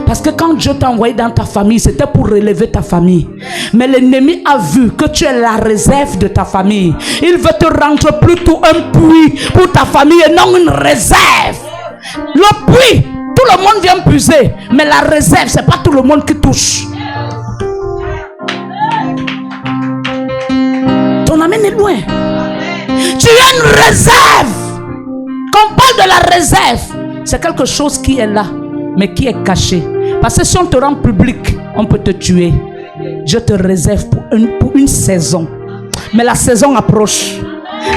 Parce que quand Dieu t'a envoyé dans ta famille, c'était pour relever ta famille. Mais l'ennemi a vu que tu es la réserve de ta famille. Il veut te rendre plutôt un puits pour ta famille et non une réserve. Le puits, tout le monde vient puiser. Mais la réserve, c'est pas tout le monde qui touche. Ton ami est loin. Tu as une réserve. Quand on parle de la réserve, c'est quelque chose qui est là, mais qui est caché. Parce que si on te rend public, on peut te tuer. Je te réserve pour une saison. Mais la saison approche.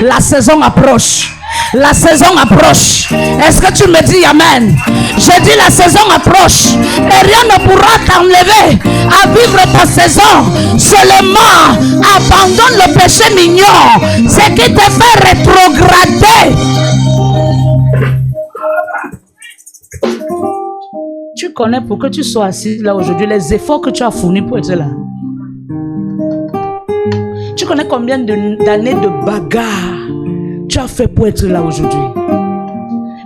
La saison approche. La saison approche. Est-ce que tu me dis amen? J'ai dit la saison approche. Et rien ne pourra t'enlever à vivre ta saison. Seulement, abandonne le péché mignon. C'est qui te fait rétrograder. Tu connais pour que tu sois assis là aujourd'hui, les efforts que tu as fournis pour être là. Tu connais combien d'années de bagarre tu as fait pour être là aujourd'hui.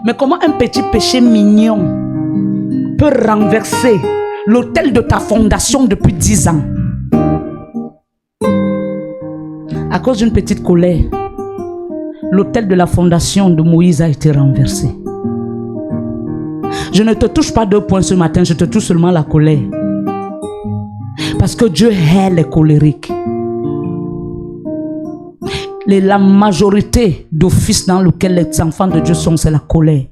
Mais comment un petit péché mignon peut renverser l'autel de ta fondation depuis 10 ans? À cause d'une petite colère, l'autel de la fondation de Moïse a été renversé. Je ne te touche pas 2 points ce matin, je te touche seulement la colère. Parce que Dieu hait les colériques. La majorité d'offices dans lesquels les enfants de Dieu sont, c'est la colère.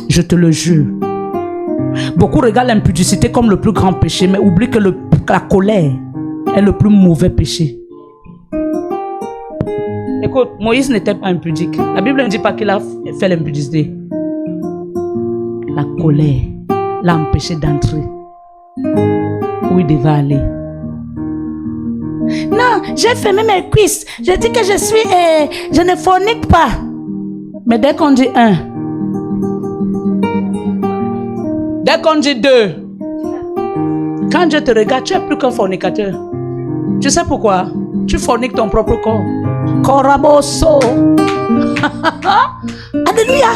Je te le jure. Beaucoup regardent l'impudicité comme le plus grand péché, mais oublient que la colère est le plus mauvais péché. Écoute, Moïse n'était pas impudique. La Bible ne dit pas qu'il a fait l'impudicité. La colère l'a empêché d'entrer où il devait aller. j'ai fermé mes cuisses. Je dis que je ne fornique pas. Mais dès qu'on dit 1, dès qu'on dit 2, quand Dieu te regarde, tu es plus qu'un fornicateur. Tu sais pourquoi? Tu forniques ton propre corps. Koraboso. Alléluia.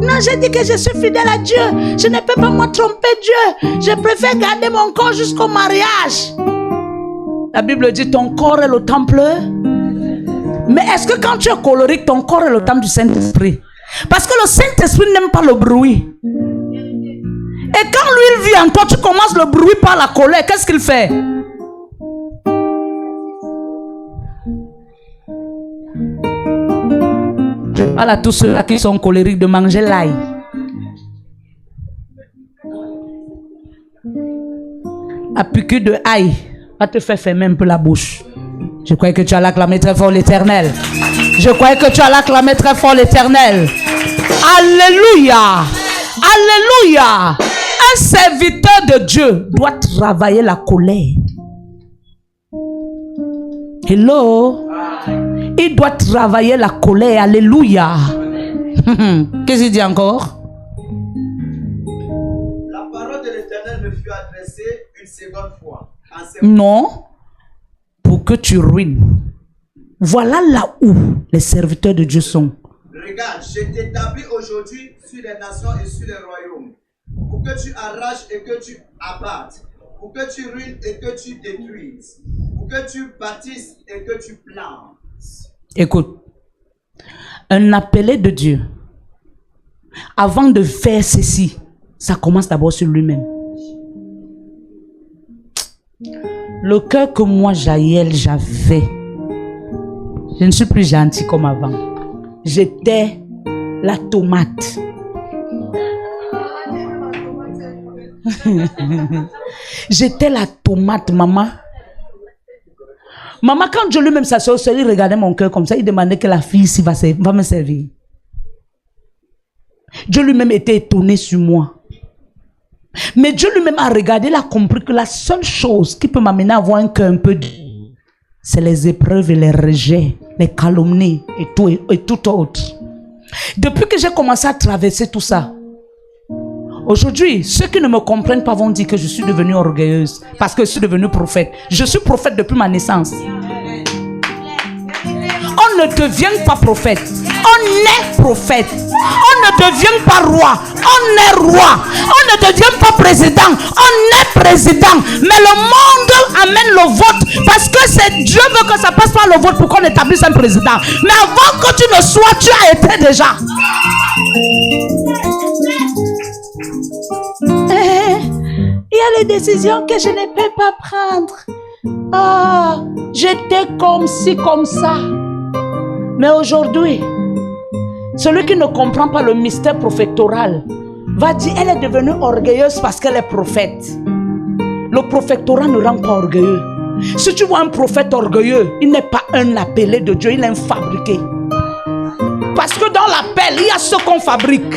Non, j'ai dit que je suis fidèle à Dieu. Je ne peux pas me tromper Dieu. Je préfère garder mon corps jusqu'au mariage. La Bible dit ton corps est le temple. Mais est-ce que quand tu es colérique, ton corps est le temple du Saint-Esprit? Parce que le Saint-Esprit n'aime pas le bruit. Et quand lui il vit en toi, tu commences le bruit par la colère. Qu'est-ce qu'il fait? Je parle à tous ceux-là qui sont colériques de manger l'ail. À piqûre de ail va te faire fermer un peu la bouche. Je croyais que tu allais acclamer très fort l'Éternel. Je croyais que tu allais acclamer très fort l'Éternel. Alléluia. Alléluia. Un serviteur de Dieu doit travailler la colère. Hello. Il doit travailler la colère. Alléluia. Qu'est-ce qu'il dit encore? La parole de l'Éternel me fut adressée une seconde fois. Non. Pour que tu ruines. Voilà là où les serviteurs de Dieu sont. Regarde, je t'établis aujourd'hui sur les nations et sur les royaumes. Pour que tu arraches et que tu abattes. Pour que tu ruines et que tu détruises. Pour que tu bâtisses et que tu plantes. Écoute, un appelé de Dieu, avant de faire ceci, ça commence d'abord sur lui-même. Le cœur que moi, Jaël, j'avais, je ne suis plus gentil comme avant. J'étais la tomate. J'étais la tomate, maman. Maman, quand Dieu lui-même s'assoit, il regardait mon cœur comme ça, il demandait que la fille ici va me servir. Dieu lui-même était étonné sur moi. Mais Dieu lui-même a regardé, il a compris que la seule chose qui peut m'amener à avoir un cœur un peu dur, c'est les épreuves et les rejets, les calomnies et tout autre. Depuis que j'ai commencé à traverser tout ça, aujourd'hui, ceux qui ne me comprennent pas vont dire que je suis devenue orgueilleuse parce que je suis devenue prophète. Je suis prophète depuis ma naissance. On ne devient pas prophète. On est prophète. On ne devient pas roi. On est roi. On ne devient pas président. On est président. Mais le monde amène le vote parce que c'est Dieu veut que ça passe par le vote pour qu'on établisse un président. Mais avant que tu ne sois, tu as été déjà. Il y a les décisions que je ne peux pas prendre. Ah, j'étais comme ci, comme ça. Mais aujourd'hui, celui qui ne comprend pas le mystère prophétoral va dire elle est devenue orgueilleuse parce qu'elle est prophète. Le prophétorat ne rend pas orgueilleux. Si tu vois un prophète orgueilleux, il n'est pas un appelé de Dieu, il est un fabriqué. Parce que dans l'appel, il y a ce qu'on fabrique.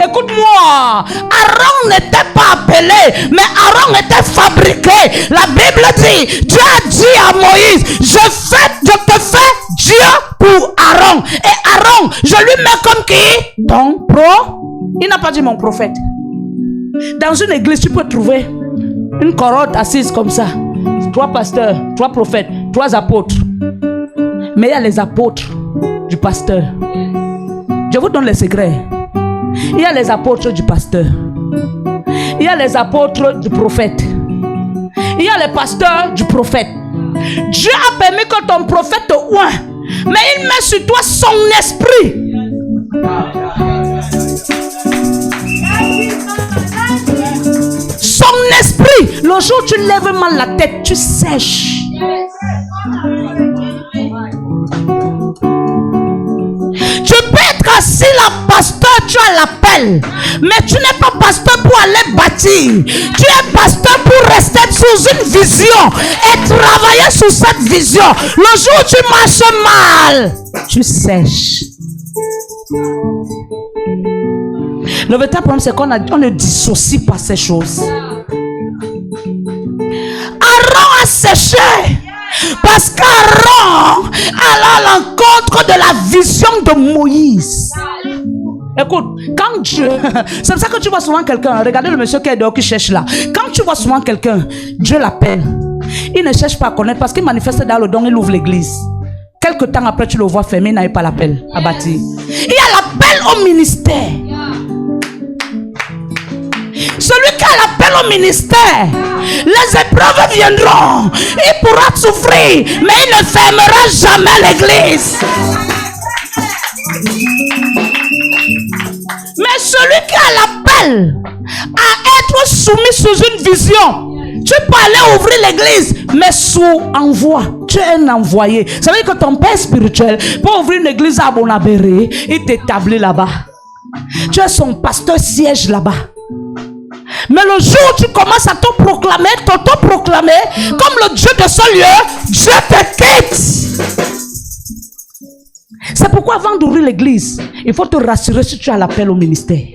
Écoute-moi, Aaron n'était pas appelé, mais Aaron était fabriqué. La Bible dit, Dieu a dit à Moïse, je te fais Dieu pour Aaron. Et Aaron, je lui mets comme qui? Ton pro. Il n'a pas dit mon prophète. Dans une église, tu peux trouver une corotte assise comme ça. 3 pasteurs, 3 prophètes, 3 apôtres. Mais il y a les apôtres du pasteur. Je vous donne les secrets. Il y a les apôtres du pasteur. Il y a les apôtres du prophète. Il y a les pasteurs du prophète. Dieu a permis que ton prophète te oint. Mais il met sur toi son esprit. Son esprit. Le jour où tu lèves mal la tête, tu sèches. Tu peux être assis là, pasteur, tu as l'appel. Mais tu n'es pas pasteur pour aller bâtir. Tu es pasteur pour rester sous une vision et travailler sous cette vision. Le jour où tu marches mal, tu sèches. Le véritable problème, c'est qu'on ne dissocie pas ces choses. Aaron a séché. Parce qu'Aaron alla à l'encontre de la vision de Moïse. Écoute, quand Dieu... C'est pour ça que tu vois souvent quelqu'un... Regardez le monsieur qui est dehors qui cherche là. Quand tu vois souvent quelqu'un, Dieu l'appelle. Il ne cherche pas à connaître parce qu'il manifeste dans le don, il ouvre l'église. Quelque temps après, tu le vois fermer, il n'a pas l'appel à bâtir. Il y a l'appel au ministère. Celui qui a l'appel au ministère, les épreuves viendront. Il pourra souffrir, mais il ne fermera jamais l'église. Mais celui qui a l'appel à être soumis sous une vision, tu peux aller ouvrir l'église, mais sous envoi. Tu es un envoyé. Ça veut dire que ton père spirituel, pour ouvrir une église à Bonabéré, il t'établit là-bas. Tu es son pasteur siège là-bas. Mais le jour où tu commences à t'auto-proclamer, comme le Dieu de ce lieu, Dieu te quitte. C'est pourquoi avant d'ouvrir l'église, il faut te rassurer si tu as l'appel au ministère.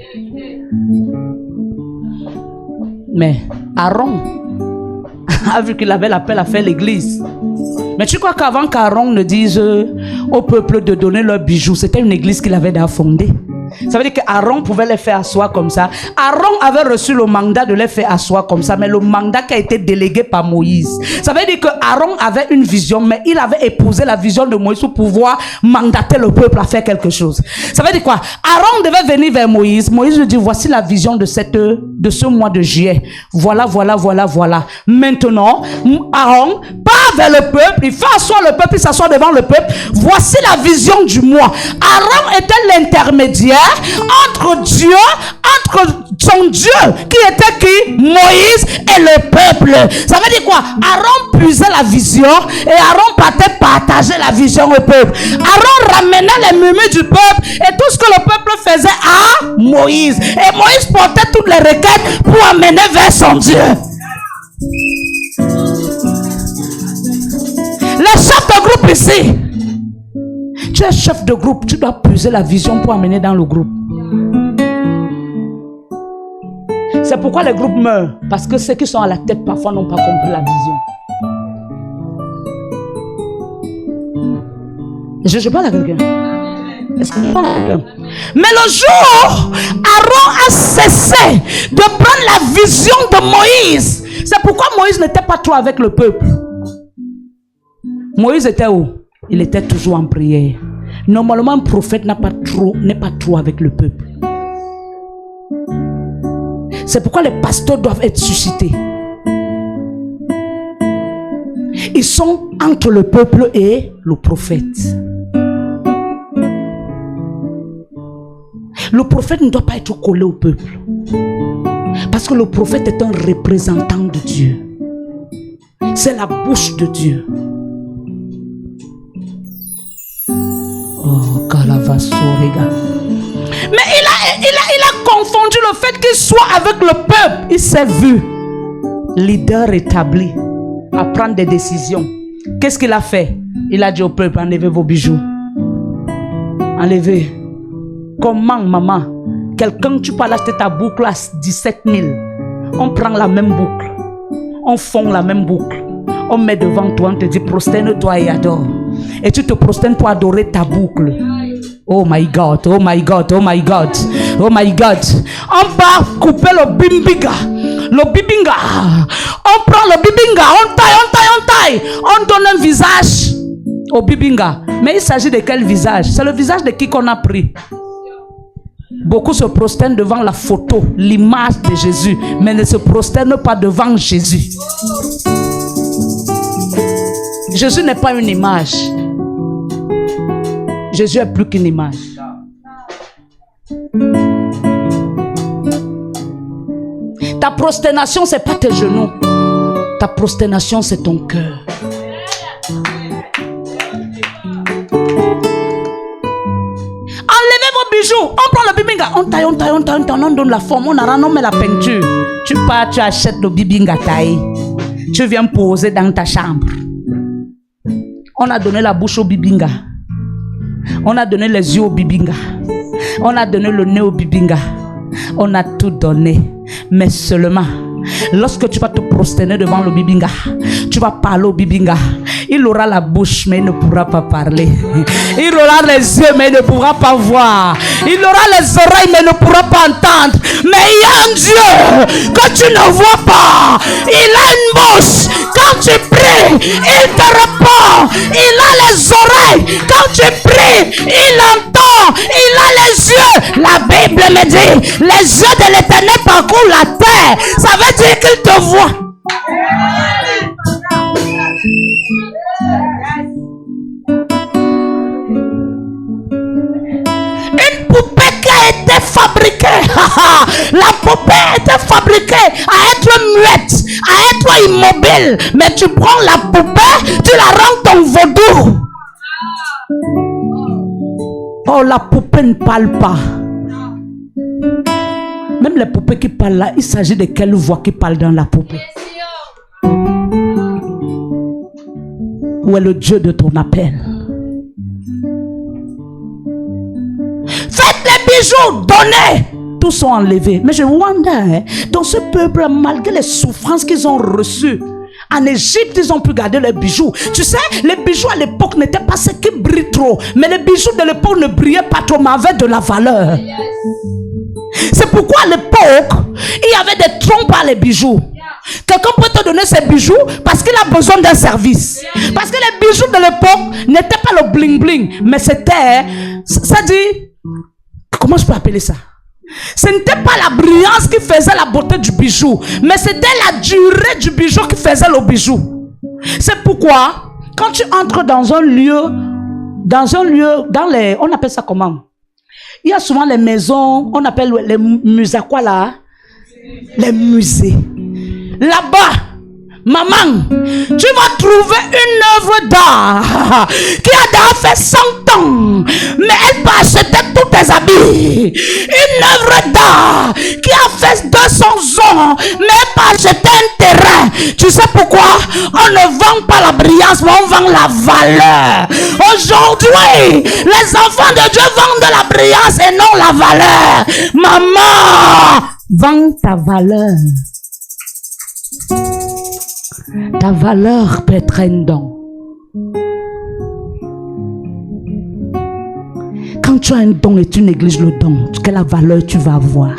Mais Aaron a vu qu'il avait l'appel à faire l'église. Mais tu crois qu'avant qu'Aaron ne dise au peuple de donner leurs bijoux, c'était une église qu'il avait déjà fondée. Ça veut dire qu'Aaron pouvait les faire asseoir comme ça. Aaron avait reçu le mandat de les faire asseoir comme ça, mais le mandat qui a été délégué par Moïse. Ça veut dire qu'Aaron avait une vision, mais il avait épousé la vision de Moïse pour pouvoir mandater le peuple à faire quelque chose. Ça veut dire quoi? Aaron devait venir vers Moïse. Moïse lui dit, voici la vision de ce mois de juillet. Voilà. Maintenant, Aaron part vers le peuple, il fait asseoir le peuple, il s'assoit devant le peuple. Voici la vision du mois. Aaron était l'intermédiaire entre Dieu, entre son Dieu qui était qui? Moïse et le peuple. Ça veut dire quoi? Aaron puisait la vision et Aaron partait partager la vision au peuple. Aaron ramenait les murmures du peuple et tout ce que le peuple faisait à Moïse. Et Moïse portait toutes les requêtes pour amener vers son Dieu. Les chefs de groupe ici, tu es chef de groupe, tu dois puiser la vision pour amener dans le groupe. C'est pourquoi les groupes meurent, parce que ceux qui sont à la tête parfois n'ont pas compris la vision. Je parle à quelqu'un. Est-ce que je parle à quelqu'un? Mais le jour, Aaron a cessé de prendre la vision de Moïse. C'est pourquoi Moïse n'était pas trop avec le peuple. Moïse était où? Il était toujours en prière. Normalement, un prophète n'est pas trop avec le peuple. C'est pourquoi les pasteurs doivent être suscités. Ils sont entre le peuple et le prophète. Le prophète ne doit pas être collé au peuple. Parce que le prophète est un représentant de Dieu. C'est la bouche de Dieu. Oh, Calavasorega. Mais il a confondu le fait qu'il soit avec le peuple. Il s'est vu leader établi à prendre des décisions. Qu'est-ce qu'il a fait? Il a dit au peuple, enlevez vos bijoux. Enlevez. Comment, maman? Quelqu'un, tu peux acheter ta boucle à 17 000. On prend la même boucle. On fond la même boucle. On met devant toi, on te dit, prosterne-toi et adore. Et tu te prosternes pour adorer ta boucle. Oh my God, oh my God, oh my God, oh my God. On va couper le bibinga. Le bibinga. On prend le bibinga, on taille. On donne un visage au bibinga. Mais il s'agit de quel visage? C'est le visage de qui qu'on a pris. Beaucoup se prosternent devant la photo, l'image de Jésus, mais ne se prosternent pas devant Jésus. Jésus n'est pas une image. Jésus est plus qu'une image. Ta prosternation, ce n'est pas tes genoux. Ta prosternation, c'est ton cœur. Enlevez vos bijoux. On prend le bibinga. On taille. On donne la forme. On met la peinture. Tu pars, tu achètes le bibinga taillé. Tu viens poser dans ta chambre. On a donné la bouche au bibinga. On a donné les yeux au bibinga. On a donné le nez au bibinga. On a tout donné. Mais seulement, lorsque tu vas te prosterner devant le bibinga, tu vas parler au bibinga. Il aura la bouche, mais il ne pourra pas parler. Il aura les yeux, mais il ne pourra pas voir. Il aura les oreilles, mais il ne pourra pas entendre. Mais il y a un Dieu que tu ne vois pas. Il a une bouche. Quand tu pries, il te répond. Il a les oreilles. Quand tu pries, il entend. Il a les yeux. La Bible me dit, les yeux de l'Éternel parcourent la terre. Ça veut dire qu'il te voit. Une poupée qui a été fabriquée, la poupée a été fabriquée à être muette, à être immobile, mais tu prends la poupée, tu la rends ton vaudou. Oh, la poupée ne parle pas. Même les poupées qui parlent là, il s'agit de quelle voix qui parle dans la poupée. Où est le Dieu de ton appel? Faites les bijoux, donnez. Tous sont enlevés. Mais je wonder, dans ce peuple, malgré les souffrances qu'ils ont reçues, en Égypte, ils ont pu garder leurs bijoux. Tu sais, les bijoux à l'époque n'étaient pas ceux qui brillent trop. Mais les bijoux de l'époque ne brillaient pas trop, mais avaient de la valeur. C'est pourquoi à l'époque, il y avait des trompes à les bijoux. Quelqu'un peut te donner ses bijoux parce qu'il a besoin d'un service. Parce que les bijoux de l'époque n'étaient pas le bling bling, mais c'était, ça dit, comment je peux appeler ça? Ce n'était pas la brillance qui faisait la beauté du bijou, mais c'était la durée du bijou qui faisait le bijou. C'est pourquoi, quand tu entres dans un lieu, dans les, on appelle ça comment? Il y a souvent les maisons, on appelle les musées, quoi là? Les musées. Là-bas, maman, tu vas trouver une œuvre d'art qui a déjà fait 100 ans, mais elle peut acheter tous tes habits. Une œuvre d'art qui a fait 200 ans, mais elle peut acheter un terrain. Tu sais pourquoi? On ne vend pas la brillance, mais on vend la valeur. Aujourd'hui, les enfants de Dieu vendent la brillance et non la valeur. Maman, vends ta valeur. Ta valeur peut être un don. Quand tu as un don et tu négliges le don, quelle valeur tu vas avoir?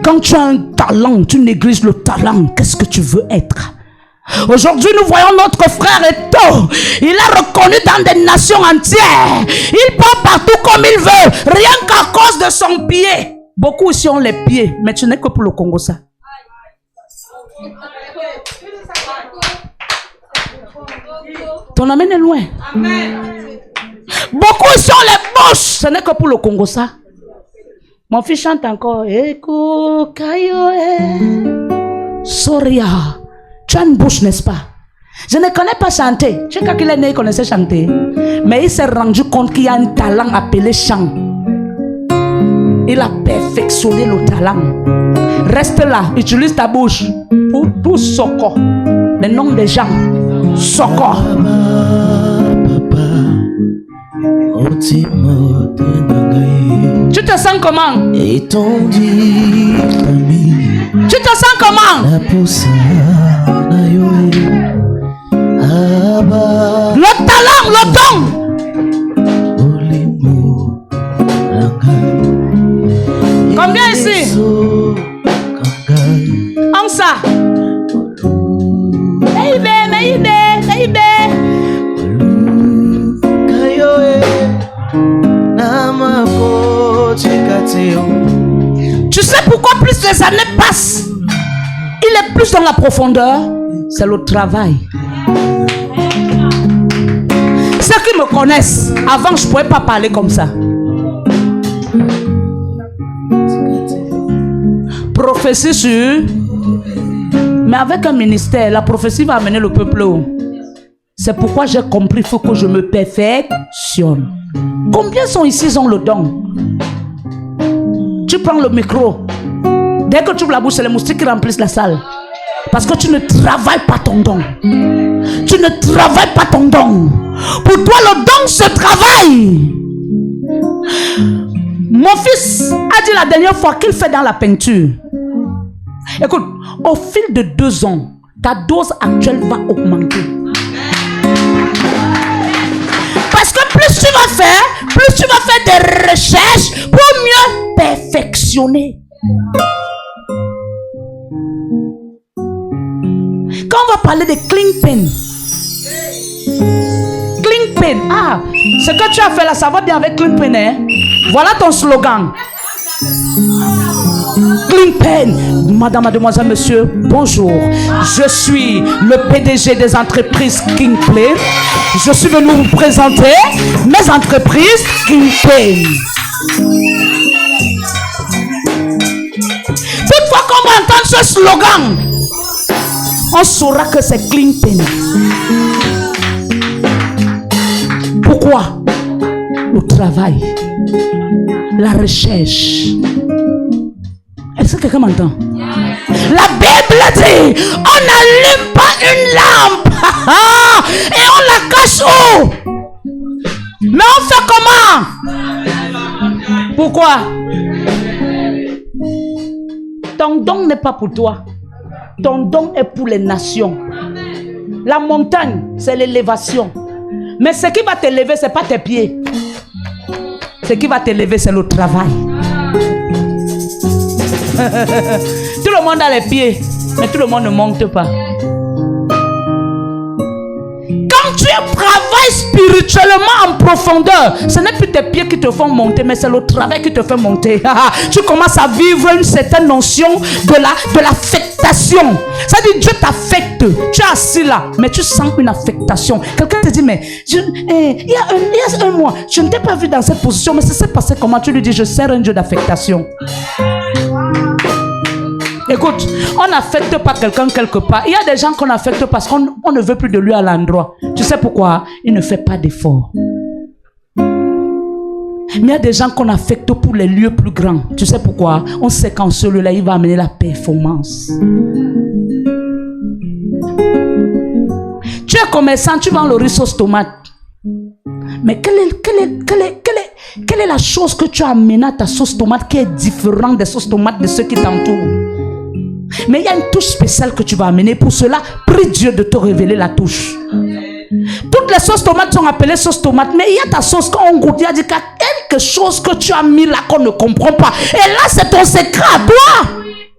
Quand tu as un talent, tu négliges le talent, qu'est-ce que tu veux être? Aujourd'hui, nous voyons notre frère Eto. Il est reconnu dans des nations entières. Il part partout comme il veut, rien qu'à cause de son pied. Beaucoup ici ont les pieds, mais tu n'es que pour le Congo ça. Ton amène est loin. Amen. Beaucoup ici ont les bouches, ce n'est que pour le Congo ça. Mon fils chante encore. Eko kayo Soria. Tu as une bouche, n'est-ce pas? Je ne connais pas chanter. Je sais qu'il est né, il connaissait chanter. Mais il s'est rendu compte qu'il y a un talent appelé chant. Il a perfectionné le talent. Reste là, utilise ta bouche pour tout Soko. Le nom des gens. Soko. Tu te sens comment? Tu te sens comment? Le talent, le don. Combien ici? En ça. Tu sais pourquoi plus les années passent, il est plus dans la profondeur? C'est le travail. Ceux qui me connaissent, avant je ne pouvais pas parler comme ça. Prophétie sur, mais avec un ministère, la prophétie va amener le peuple haut. C'est pourquoi j'ai compris, il faut que je me perfectionne. Combien sont ici, ils ont le don? Tu prends le micro. Dès que tu ouvres la bouche, c'est les moustiques qui remplissent la salle. Parce que tu ne travailles pas ton don. Tu ne travailles pas ton don. Pour toi, le don se travaille. Mon fils a dit la dernière fois qu'il fait dans la peinture. Écoute, au fil de 2 ans, ta dose actuelle va augmenter. Parce que plus tu vas faire des recherches pour mieux perfectionner. Quand on va parler de clean pen, ce que tu as fait là, ça va bien avec clean pen, hein? Voilà ton slogan. Clean pen. Madame, mademoiselle, monsieur, bonjour. Je suis le PDG des entreprises Clean Pen. Je suis venu vous présenter mes entreprises Clean Pen. Toutefois qu'on va entendre ce slogan, on saura que c'est Clean Pen. Pourquoi? Le travail, la recherche. Est-ce que quelqu'un m'entend? La Bible dit, on n'allume pas une lampe et on la cache où? Mais on fait comment? Pourquoi? Ton don n'est pas pour toi. Ton don est pour les nations. La montagne, c'est l'élévation. Mais ce qui va t'élever, ce n'est pas tes pieds. Ce qui va t'élever, c'est le travail. Tout le monde a les pieds, mais tout le monde ne monte pas. Quand tu travailles spirituellement en profondeur, ce n'est plus tes pieds qui te font monter, mais c'est le travail qui te fait monter. Tu commences à vivre une certaine notion de l'affectation. Ça dit Dieu t'affecte. Tu es assis là, mais tu sens une affectation. Quelqu'un te dit, mais il y a un mois, je ne t'ai pas vu dans cette position, mais ça s'est passé comment? Tu lui dis, je sers un Dieu d'affectation. Écoute, on n'affecte pas quelqu'un quelque part. Il y a des gens qu'on affecte parce qu'on ne veut plus de lui à l'endroit. Tu sais pourquoi? Il ne fait pas d'effort. Mais il y a des gens qu'on affecte pour les lieux plus grands. Tu sais pourquoi? On sait qu'en ce lieu-là, il va amener la performance. Tu es commerçant, tu vends le riz sauce tomate. Mais quelle est la chose que tu as amené à ta sauce tomate qui est différente des sauces tomates de ceux qui t'entourent? Mais il y a une touche spéciale que tu vas amener. Pour cela, prie Dieu de te révéler la touche. Toutes les sauces tomates sont appelées sauce tomate, mais il y a ta sauce quand on goûte, il y a dit qu'il y a quelque chose que tu as mis là qu'on ne comprend pas. Et là, c'est ton secret à toi.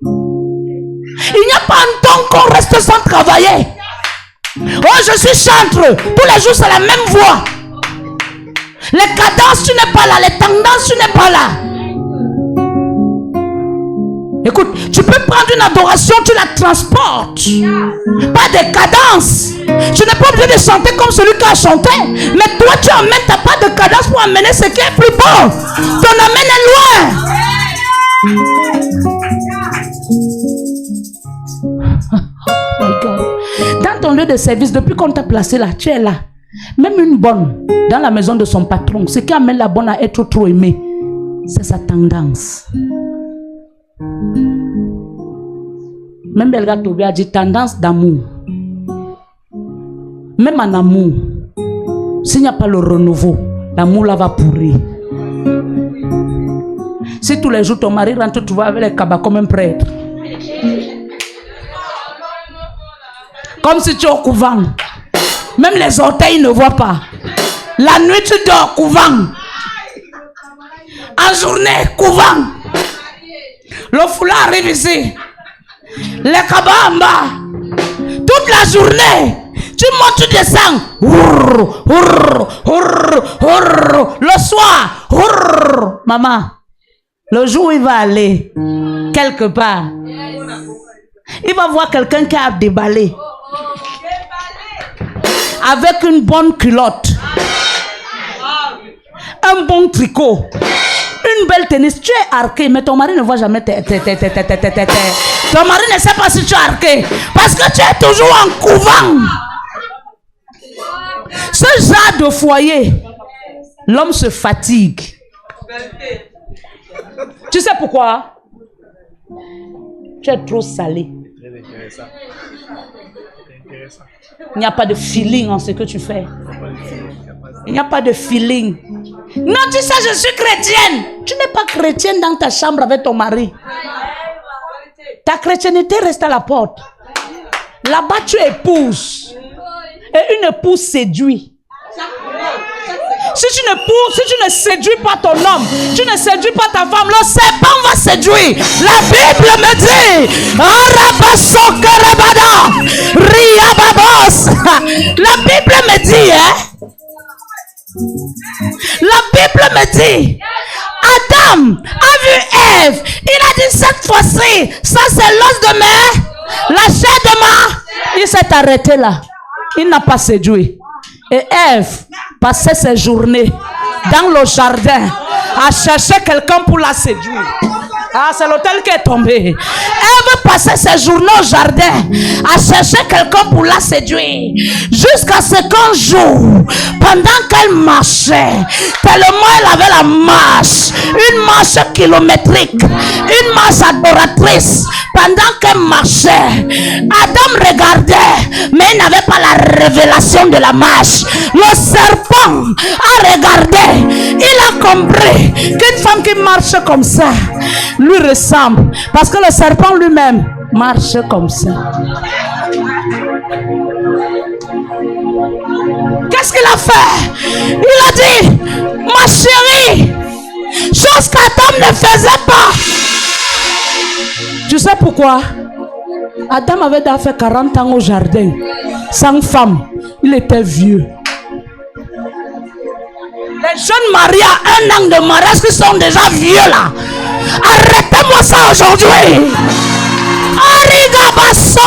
Il n'y a pas un temps qu'on reste sans travailler. Oh, je suis chantre. Tous les jours, c'est la même voix. Les cadences, tu n'es pas là. Les tendances, tu n'es pas là. Écoute, tu peux prendre une adoration, tu la transportes. Pas des cadences. Tu n'es pas obligé de chanter comme celui qui a chanté. Mais toi, tu amènes ta part de cadence pour amener ce qui est plus beau. Ton amène est loin. Oh my God. Dans ton lieu de service, depuis qu'on t'a placé là, tu es là. Même une bonne, dans la maison de son patron, ce qui amène la bonne à être trop aimée, c'est sa tendance. Même Belga Tobi a dit tendance d'amour. Même en amour, s'il n'y a pas le renouveau, l'amour là va pourrir. Si tous les jours ton mari rentre, tu vois avec les cabas comme un prêtre. Comme si tu es au couvent. Même les orteils ne voient pas. La nuit tu dors couvent. En journée couvent. Le foulard arrive ici. Les cabas en bas. Toute la journée. Tu montes, tu descends. Le soir. Maman. Le jour où il va aller quelque part, il va voir quelqu'un qui a déballé. Avec une bonne culotte. Un bon tricot. Une belle tennis. Tu es arqué, mais ton mari ne voit jamais ton mari ne sait pas si tu es arqué. Parce que tu es toujours en couvent. Ce genre de foyer, l'homme se fatigue. Tu sais pourquoi? Tu es trop salé. Il n'y a pas de feeling en ce que tu fais. Il n'y a pas de feeling. Non, tu sais, je suis chrétienne. Tu n'es pas chrétienne dans ta chambre avec ton mari. Ta chrétienté reste à la porte. Là-bas, tu épouses. Et une épouse séduit. Si tu ne séduis pas ton homme, tu ne séduis pas ta femme, le serpent va séduire. La Bible me dit, la Bible me dit, la Bible me dit, Adam a vu Ève, il a dit cette fois-ci, ça c'est l'os de mer, la chair de ma. Il s'est arrêté là, il n'a pas séduit. Et Ève passait ses journées dans le jardin à chercher quelqu'un pour la séduire. Ah, c'est l'hôtel qui est tombé. Ève passait ses journées au jardin à chercher quelqu'un pour la séduire. Jusqu'à ce qu'un jour, pendant qu'elle marchait, tellement elle avait la marche, une marche kilométrique, une marche adoratrice, pendant qu'elle marchait, Adam regardait, mais il n'avait pas la révélation de la marche. Le serpent a regardé, il a compris qu'une femme qui marche comme ça lui ressemble, parce que le serpent lui-même marche comme ça. Qu'est-ce qu'il a fait? Il a dit, ma chérie, chose qu'Adam ne faisait pas. Tu sais pourquoi? Adam avait déjà fait 40 ans au jardin, sans femme, il était vieux. Les jeunes mariés à 1 an de mariage qui sont déjà vieux là. Arrêtez-moi ça aujourd'hui. Arigabasso.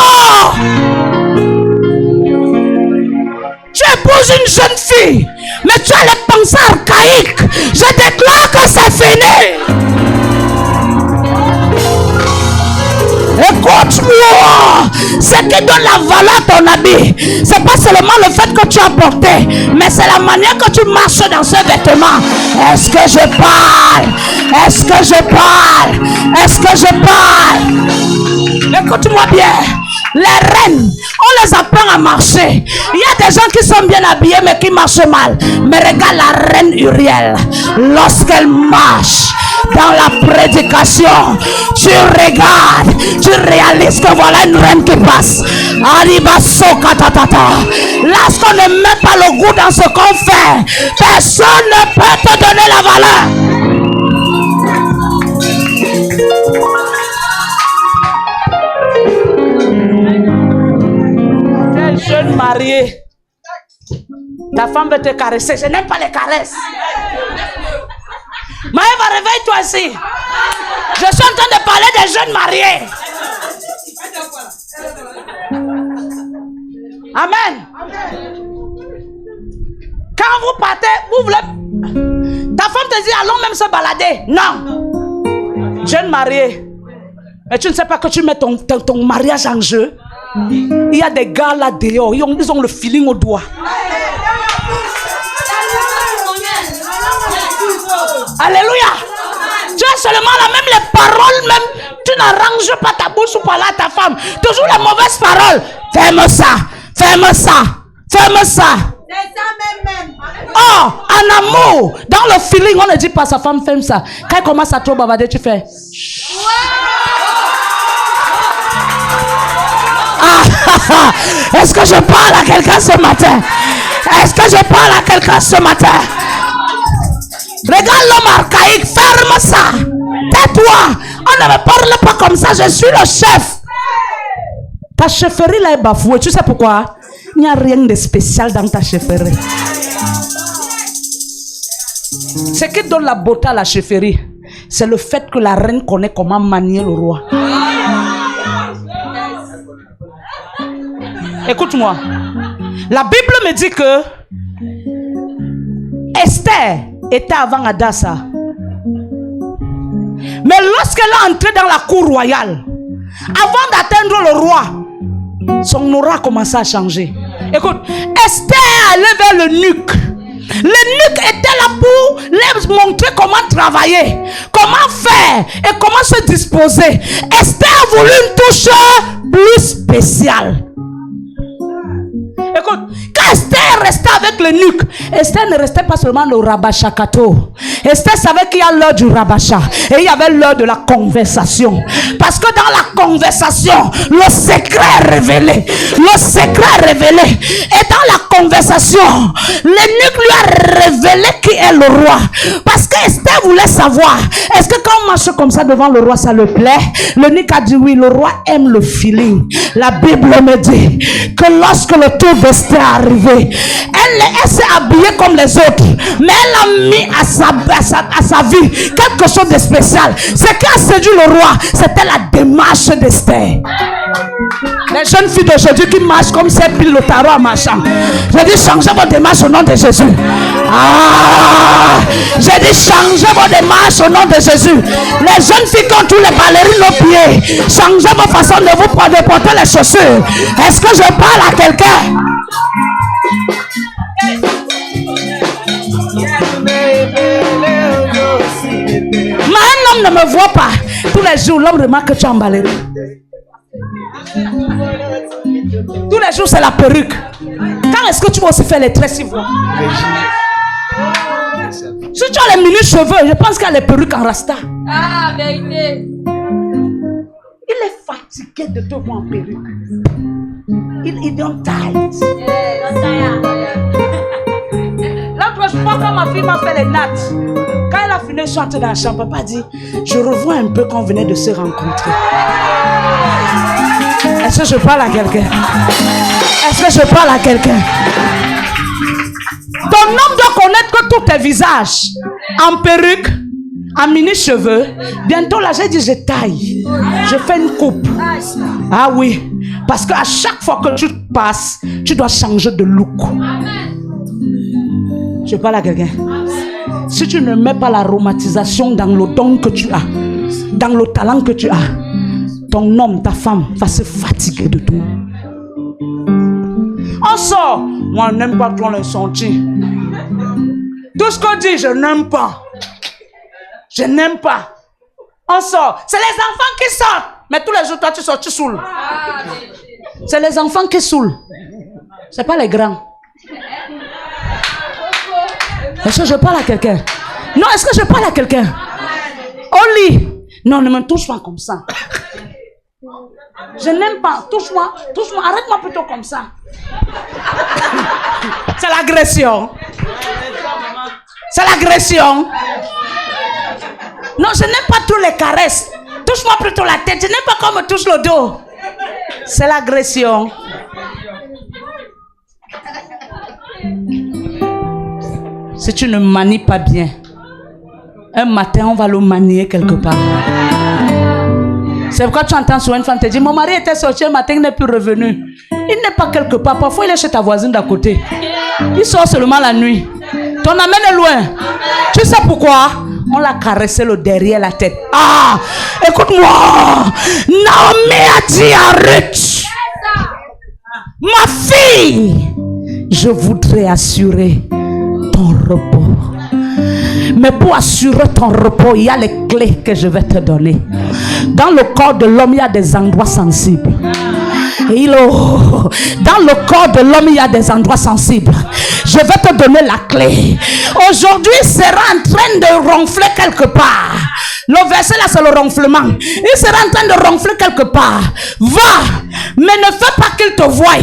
Tu épouses une jeune fille, mais tu as les pensées archaïques. Je déclare que c'est fini. Écoute-moi, ce qui donne la valeur à ton habit, c'est pas seulement le fait que tu as porté, mais c'est la manière que tu marches dans ce vêtement. Est-ce que je parle? Est-ce que je parle? Est-ce que je parle? Écoute-moi bien. Les reines, on les apprend à marcher. Il y a des gens qui sont bien habillés mais qui marchent mal. Mais regarde la reine Uriel. Lorsqu'elle marche dans la prédication, tu regardes, tu réalises que voilà une reine qui passe. Aribasso katatata. Lorsqu'on ne met pas le goût dans ce qu'on fait, personne ne peut te donner la valeur. Jeune marié, ta femme veut te caresser. Je n'aime pas les caresses. Maëva, réveille-toi ici. Je suis en train de parler des jeunes mariés. Amen. Quand vous partez, vous voulez. Ta femme te dit allons même se balader. Non. Jeune marié. Mais tu ne sais pas que tu mets ton mariage en jeu. Il y a des gars là dehors, ils ont le feeling au doigt. Alléluia. Tu as seulement là, même les paroles, même tu n'arranges pas ta bouche pour parler à ta femme. Toujours les mauvaises paroles. Ferme ça, ferme ça, ferme ça. Oh, en amour, dans le feeling, on ne dit pas à sa femme ferme ça. Quand elle commence à trop bavarder, tu fais. Est-ce que je parle à quelqu'un ce matin? Est-ce que je parle à quelqu'un ce matin? Regarde l'homme archaïque, ferme ça. Tais-toi. On ne me parle pas comme ça, je suis le chef. Ta chefferie là est bafouée. Tu sais pourquoi? Il n'y a rien de spécial dans ta chefferie. Ce qui donne la beauté à la chefferie, c'est le fait que la reine connaît comment manier le roi. Écoute-moi. La Bible me dit que Esther était avant Adassa. Mais lorsqu'elle est entrée dans la cour royale, avant d'atteindre le roi, son aura a commencé à changer. Écoute, Esther est allée vers l'eunuque. L'eunuque était là pour leur montrer comment travailler, comment faire et comment se disposer. Esther a voulu une touche plus spéciale. Écoute, quand Esther restait avec l'eunuque, Esther ne restait pas seulement le rabat chakato. Esther savait qu'il y a l'heure du rabacha et il y avait l'heure de la conversation. Parce que dans la conversation, le secret est révélé. Le secret est révélé. Et dans la conversation, l'eunuque lui a révélé qui est le roi. Parce que Esther voulait savoir, est-ce que quand on marche comme ça devant le roi, ça le plaît? L'eunuque a dit oui, le roi aime le feeling. La Bible me dit que lorsque le tour d'Esther est arrivé, elle s'est habillée comme les autres, mais elle a mis à sa vie quelque chose de spécial. Ce qui a séduit le roi, c'était la démarche d'Esther. Les jeunes filles d'aujourd'hui qui marchent comme ces piles au tarot à ma chambre. J'ai dit changez vos démarches au nom de Jésus. J'ai dit changez vos démarches au nom de Jésus. Les jeunes filles qui ont tous les ballerines aux pieds, changez vos façons de vous porter les chaussures. Est-ce que je parle à quelqu'un? Mais un homme ne me voit pas. Tous les jours, l'homme remarque que tu es en ballerine. Tous les jours, c'est la perruque. Quand est-ce que tu vas aussi faire les traits si vous? Si tu as les mini cheveux, je pense qu'il y a les perruques en rasta. Ah, vérité. Il est fatigué de te voir en perruque. Il don't tight. L'autre fois, quand ma fille m'a fait les nattes, quand elle a fini de chanter dans la chambre, papa dit, je revois un peu quand on venait de se rencontrer. Est-ce que je parle à quelqu'un? Est-ce que je parle à quelqu'un? Ton homme doit connaître que tous tes visages, en perruque, en mini-cheveux, bientôt là, j'ai dit, je taille. Je fais une coupe. Ah oui, parce qu'à chaque fois que tu passes, tu dois changer de look. Je parle à quelqu'un. Si tu ne mets pas l'aromatisation dans le don que tu as, dans le talent que tu as, ton homme, ta femme va se fatiguer de tout. On sort. Moi, je n'aime pas trop les sentis. Tout ce qu'on dit, je n'aime pas. Je n'aime pas. On sort. C'est les enfants qui sortent. Mais tous les jours, toi, tu sors, tu saoules. C'est les enfants qui saoulent. C'est pas les grands. Est-ce que je parle à quelqu'un? Non, est-ce que je parle à quelqu'un? Au lit. Non, ne me touche pas comme ça. Je n'aime pas. Touche-moi. Touche-moi. Arrête-moi plutôt comme ça. C'est l'agression. C'est l'agression. Non, je n'aime pas tous les caresses. Touche-moi plutôt la tête. Je n'aime pas qu'on me touche le dos. C'est l'agression. Si tu ne manies pas bien, un matin, on va le manier quelque part. C'est pourquoi tu entends sur une femme te dire, mon mari était sorti un matin, il n'est plus revenu. Il n'est pas quelque part. Parfois, il est chez ta voisine d'à côté. Il sort seulement la nuit. Ton amène est loin. Tu sais pourquoi? On l'a caressé le derrière la tête. Ah, écoute-moi. Naomi a dit à Ruth, ma fille, je voudrais assurer ton repos. Mais pour assurer ton repos, il y a les clés que je vais te donner. Dans le corps de l'homme, il y a des endroits sensibles. Dans le corps de l'homme, il y a des endroits sensibles. Je vais te donner la clé. Aujourd'hui, il sera en train de ronfler quelque part. Le verset là, c'est le ronflement. Il sera en train de ronfler quelque part. Va, mais ne fais pas qu'il te voie.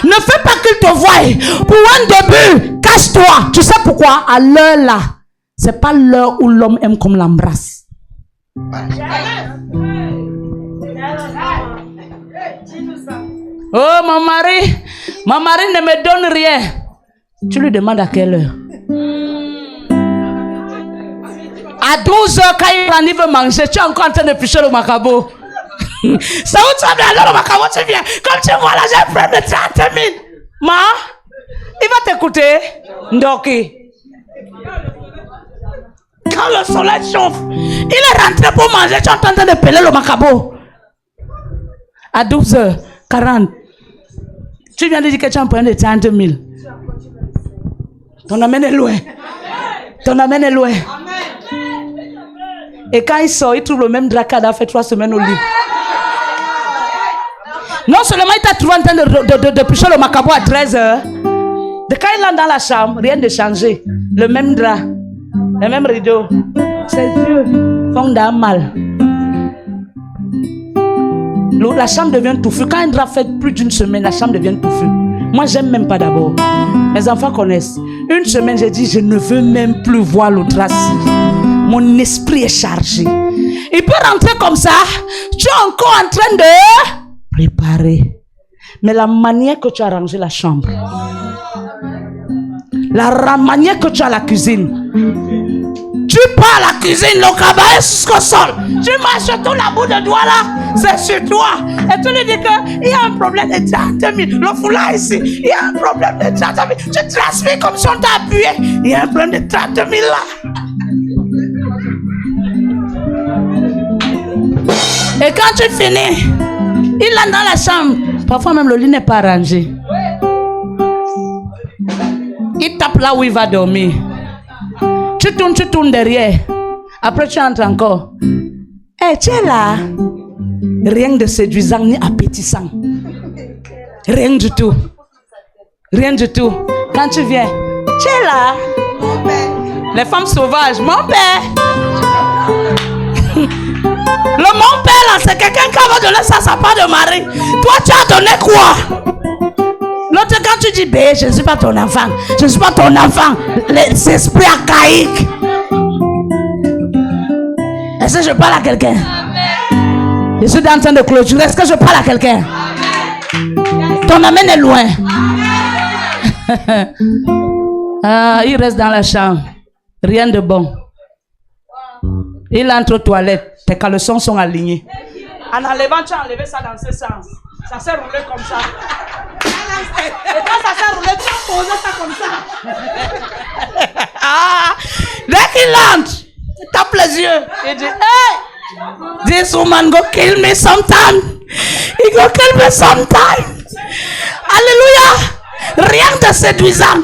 Ne fais pas qu'il te voie. Pour un début, cache-toi. Tu sais pourquoi? À l'heure là, c'est pas l'heure où l'homme aime qu'on l'embrasse. Oh, mon mari ne me donne rien. Tu lui demandes à quelle heure? À 12h, quand il veut manger, tu es encore en train de picher le macabo. C'est où tu vas aller le macabo, tu viens. Comme tu vois là, j'ai un de 30 000. Ma, il va t'écouter. Ndoki. Quand le soleil chauffe, il est rentré pour manger, tu es en train de peler le macabo. À 12h40, tu viens de dire que tu as un point de 30 000. Ton amène est loin. Ton amène est loin. Et quand il sort, il trouve le même drap qu'il a fait 3 semaines au lit. Non seulement il t'a trouvé en train de picher le macabo à 13h. De quand il entre dans la chambre, rien de changé. Le même drap. Les mêmes rideaux. C'est Dieu. Fond d'un mal. La chambre devient touffue. Quand un drap fait plus d'une semaine, la chambre devient touffue. Moi, j'aime même pas d'abord. Mes enfants connaissent. Une semaine, j'ai dit, je ne veux même plus voir le drap. Mon esprit est chargé. Il peut rentrer comme ça. Tu es encore en train de préparer. Mais la manière que tu as rangé la chambre, la manière que tu as la cuisine, tu pars à la cuisine, le cabaret jusqu'au sol. Tu marches tout la bout de doigt là, c'est sur toi. Et tu lui dis qu'il y a un problème de 30 000. Le foulard ici, il y a un problème de 30 000. Tu transmets comme si on t'a appuyé. Il y a un problème de 30 000 là. Et quand tu finis, il est dans la chambre. Parfois même le lit n'est pas rangé. Il tape là où il va dormir. Tu tournes derrière. Après tu entres encore. Eh, tu es là. Rien de séduisant ni appétissant. Rien du tout. Rien du tout. Quand tu viens, tu es là. Mon père. Les femmes sauvages, mon père. Le mon père là, c'est quelqu'un qui va donner ça à sa part de mari. Toi, tu as donné quoi? L'autre, quand tu dis, bé, je ne suis pas ton enfant. Je ne suis pas ton enfant. Les esprits archaïques. Est-ce que je parle à quelqu'un? Je suis en train de clôturer. Est-ce que je parle à quelqu'un? Ton amène est loin. Ah, il reste dans la chambre. Rien de bon. Il entre aux toilettes. Tes caleçons sont alignés. En enlevant, tu as enlevé ça dans ce sens. Ça s'est roulé comme ça. Et quand ça s'est roulé, tu as posé ça comme ça. Ah, dès qu'il entre, il tape les yeux. Il dit, hey, this woman go kill me sometime. He go kill me sometime. Alléluia. Rien de séduisant.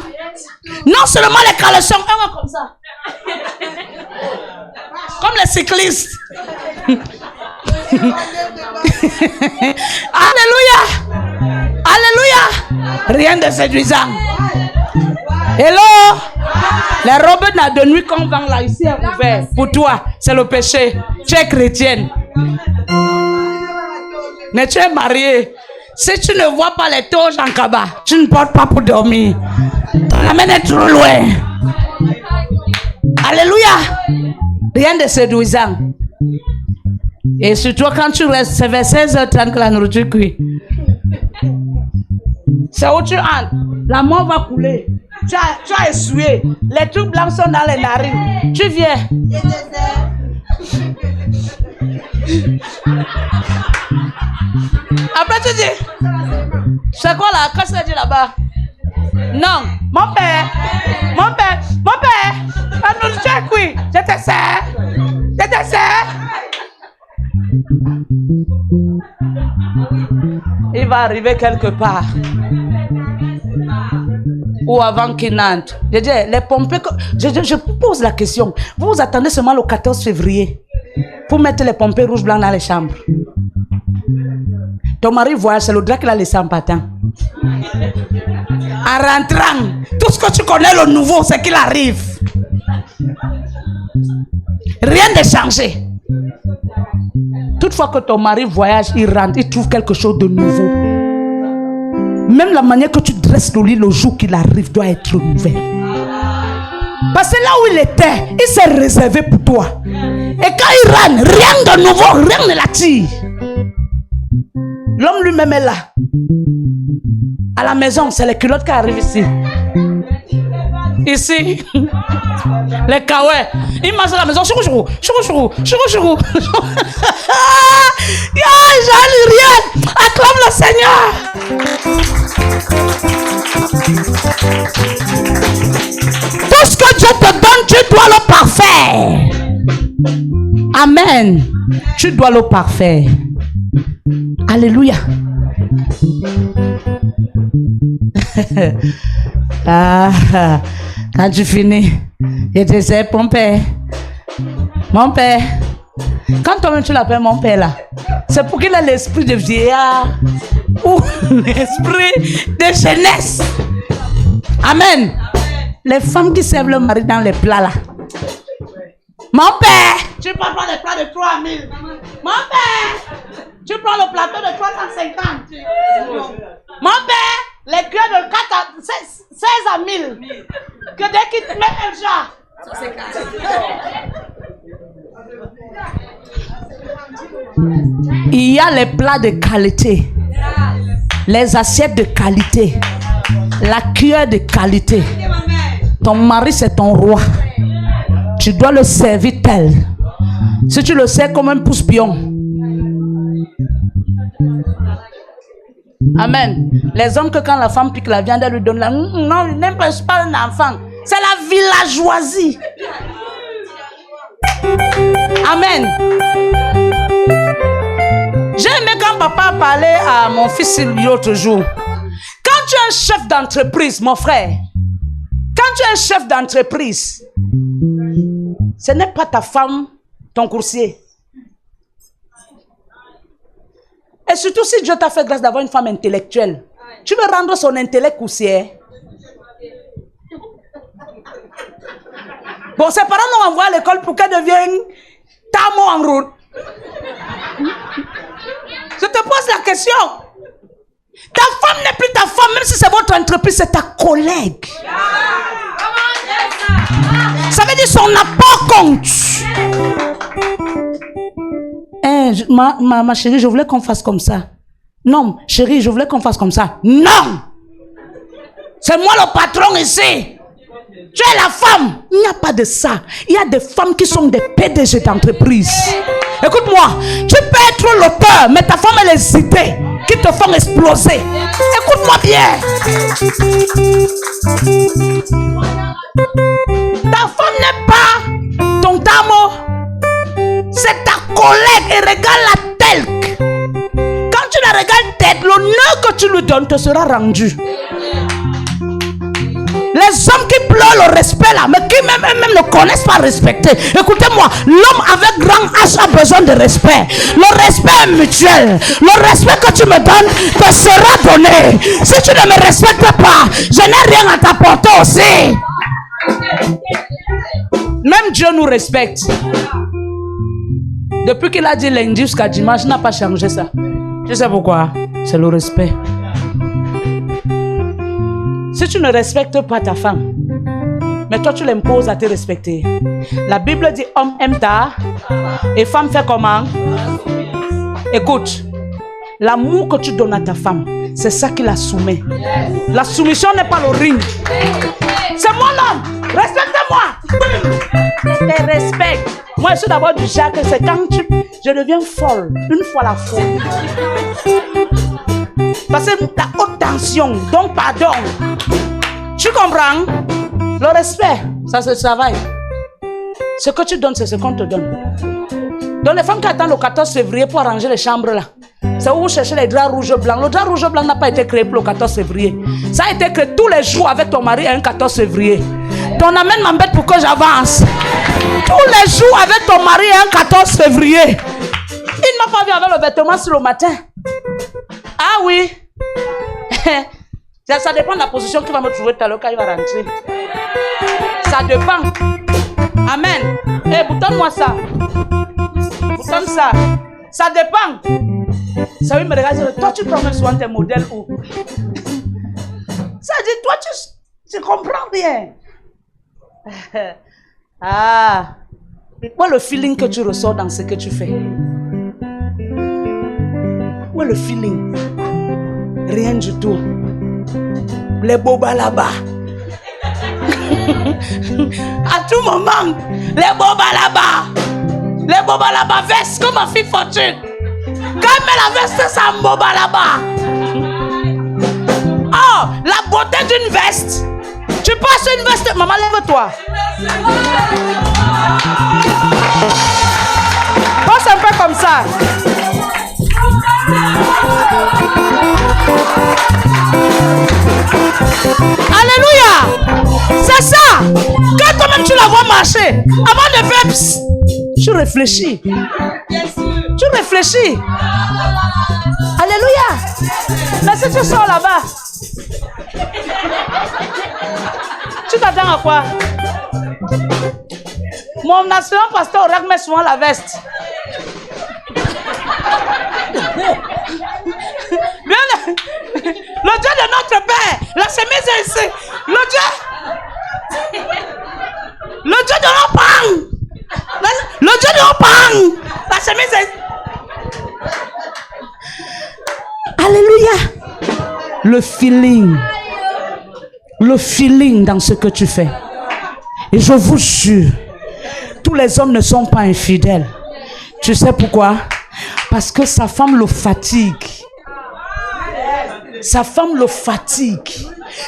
Non seulement les caleçons, comme ça. Comme les cyclistes. Alléluia. Alléluia. Rien de séduisant. Hello. Les robes de nuit qu'on vend là ici est ouvert. Pour toi, c'est le péché. Tu es chrétienne. Mais tu es mariée. Si tu ne vois pas les toges en cabas, tu ne portes pas pour dormir. La main est trop loin. Alléluia. Rien de séduisant. Et surtout quand tu restes, c'est vers 16h30 que la nourriture cuit. C'est où tu entres. La mort va couler. Tu as essuyé. Les trucs blancs sont dans les narines. Tu viens. Après tu dis, c'est quoi là? Qu'est-ce que tu dis là-bas? Non, mon père, la nourriture est cuite. Je te sers. Il va arriver quelque part. Ou avant qu'il n'entre. Je dis, les pompiers, je pose la question. Vous attendez seulement le 14 février pour mettre les pompiers rouges blancs dans les chambres. Ton mari voyage, c'est le drap qu'il a laissé en patin. En rentrant, tout ce que tu connais, le nouveau, c'est qu'il arrive. Rien de changé. Toutefois que ton mari voyage, il rentre, il trouve quelque chose de nouveau. Même la manière que tu dresses le lit le jour qu'il arrive doit être nouvelle. Parce que là où il était, il s'est réservé pour toi. Et quand il rentre, rien de nouveau, rien ne l'attire. L'homme lui-même est là. À la maison, c'est les culottes qui arrivent ici. Ici, les kawaii. Il mange à la maison. Chourou. Rien. Acclame le Seigneur. Tout ce que Dieu te donne, tu dois le parfaire. Amen. Tu dois le parfaire. Alléluia. Quand tu finis, je te sais, mon père. Quand toi-même tu l'appelles mon père là, c'est pour qu'il ait l'esprit de vieillard ou l'esprit de jeunesse. Amen. Les femmes qui servent le mari dans les plats là, Mon père, tu peux prendre le plat de 3000. Mon père, tu prends le plateau de 350. Mon père, les cuillères de 4 à 16 à 1000. Que dès qu'il te met un chat. Il y a les plats de qualité, les assiettes de qualité, la cuillère de qualité. Ton mari, c'est ton roi. Tu dois le servir tel. Si tu le sers comme un pouce-pion. Amen. Les hommes que quand la femme pique la viande, elle lui donne la... Non, il n'aime pas un enfant. C'est la villageoisie. Amen. J'ai aimé quand papa parlait à mon fils l'autre jour. Quand tu es un chef d'entreprise, mon frère, quand tu es un chef d'entreprise, ce n'est pas ta femme, ton coursier. Et surtout si Dieu t'a fait grâce d'avoir une femme intellectuelle, tu veux rendre son intellect coursier. Bon, ses parents l'ont envoyé à l'école pour qu'elle devienne tamo en route. Je te pose la question. Ta femme n'est plus ta femme, même si c'est votre entreprise, c'est ta collègue. Ça veut dire son apport compte. Ma chérie, je voulais qu'on fasse comme ça. Non, chérie, je voulais qu'on fasse comme ça. Non! C'est moi le patron ici. Tu es la femme. Il n'y a pas de ça. Il y a des femmes qui sont des PDG d'entreprise. Écoute-moi, tu peux être l'auteur, mais ta femme elle est les idées qui te font exploser. Écoute-moi bien. Ta femme n'est pas ton tamo. C'est ta collègue et regarde-la telle. Quand tu la regardes tête, l'honneur que tu lui donnes te sera rendu. Les hommes qui pleurent le respect là, mais qui même eux-mêmes ne connaissent pas respecter. Écoutez-moi, l'homme avec grand H a besoin de respect. Le respect est mutuel. Le respect que tu me donnes te sera donné. Si tu ne me respectes pas, je n'ai rien à t'apporter aussi. Même Dieu nous respecte. Depuis qu'il a dit lundi jusqu'à dimanche, il n'a pas changé ça. Tu sais pourquoi? C'est le respect. Si tu ne respectes pas ta femme, mais toi tu l'imposes à te respecter. La Bible dit homme aime ta et femme fait comment? Écoute, l'amour que tu donnes à ta femme, c'est ça qui la soumet. La soumission n'est pas le ring. C'est mon homme, respectez-moi. Je respecte. Moi je suis d'abord du genre que c'est quand je deviens folle, une fois la folle. Parce que la haute tension, donc pardon. Tu comprends? Le respect, ça se travaille. Ce que tu donnes, c'est ce qu'on te donne. Donc les femmes qui attendent le 14 février pour arranger les chambres là, c'est où vous cherchez les draps rouges blancs. Le drap rouge blanc n'a pas été créé pour le 14 février. Ça a été créé tous les jours avec ton mari un 14 février. Ton amène m'embête pour que j'avance. Tous les jours avec ton mari un 14 février. Il ne m'a pas vu avec le vêtement sur le matin. Ah oui. Ça dépend de la position qu'il va me trouver tout à l'heure quand il va rentrer. Ça dépend. Amen. Eh, boutonne-moi ça. Boutonne ça. Ça dépend. Ça lui me regarde. Toi, tu promènes souvent tes modèles où? Ça dit, toi, tu comprends bien. Ah. Où est le feeling que tu ressors dans ce que tu fais? Où est le feeling? Rien du tout. Les bobas là-bas. À tout moment, les bobas là-bas. Les bobas là-bas, veste comme ma fille Fortune. Quand elle met la veste, c'est un boba là-bas. Oh, la beauté d'une veste. Tu passes une veste, maman, lève-toi. Passe un peu comme ça. Alléluia. C'est ça. Quand toi-même tu la vois marcher, avant de faire psst, tu réfléchis. Tu réfléchis. Alléluia. Mais si tu sors là-bas, tu t'attends à quoi? Mon ancien pasteur Aurec met souvent la veste. Le Dieu de notre Père, la chemise est ici. Le Dieu de nos parents. Le Dieu de nos parents. La chemise est ici. Alléluia. Le feeling dans ce que tu fais. Et je vous jure, tous les hommes ne sont pas infidèles. Tu sais pourquoi? Parce que sa femme le fatigue. Sa femme le fatigue.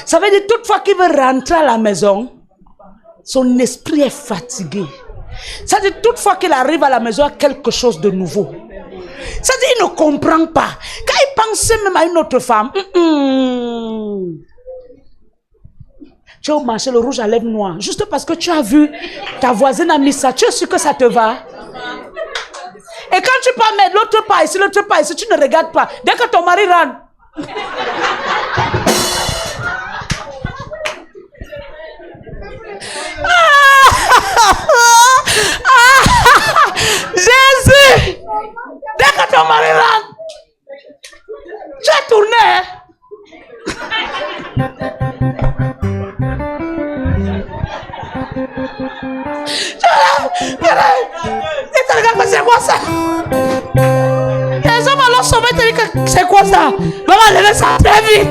Ça veut dire toutefois qu'il veut rentrer à la maison, son esprit est fatigué. Ça veut dire toutefois qu'il arrive à la maison à quelque chose de nouveau. Ça veut dire qu'il ne comprend pas. Quand il pense même à une autre femme, tu es au marché, le rouge à lèvres noires, juste parce que tu as vu ta voisine a mis ça, tu es sûr que ça te va? Et quand tu peux mettre l'autre pas ici, tu ne regardes pas. Dès que ton mari rentre, Jésus! Dès que ton mari rentre, tu es tourné. Et tu regardes, c'est quoi ça? Les hommes alors sauver te disent que c'est quoi ça? Maman, levez ça très vite.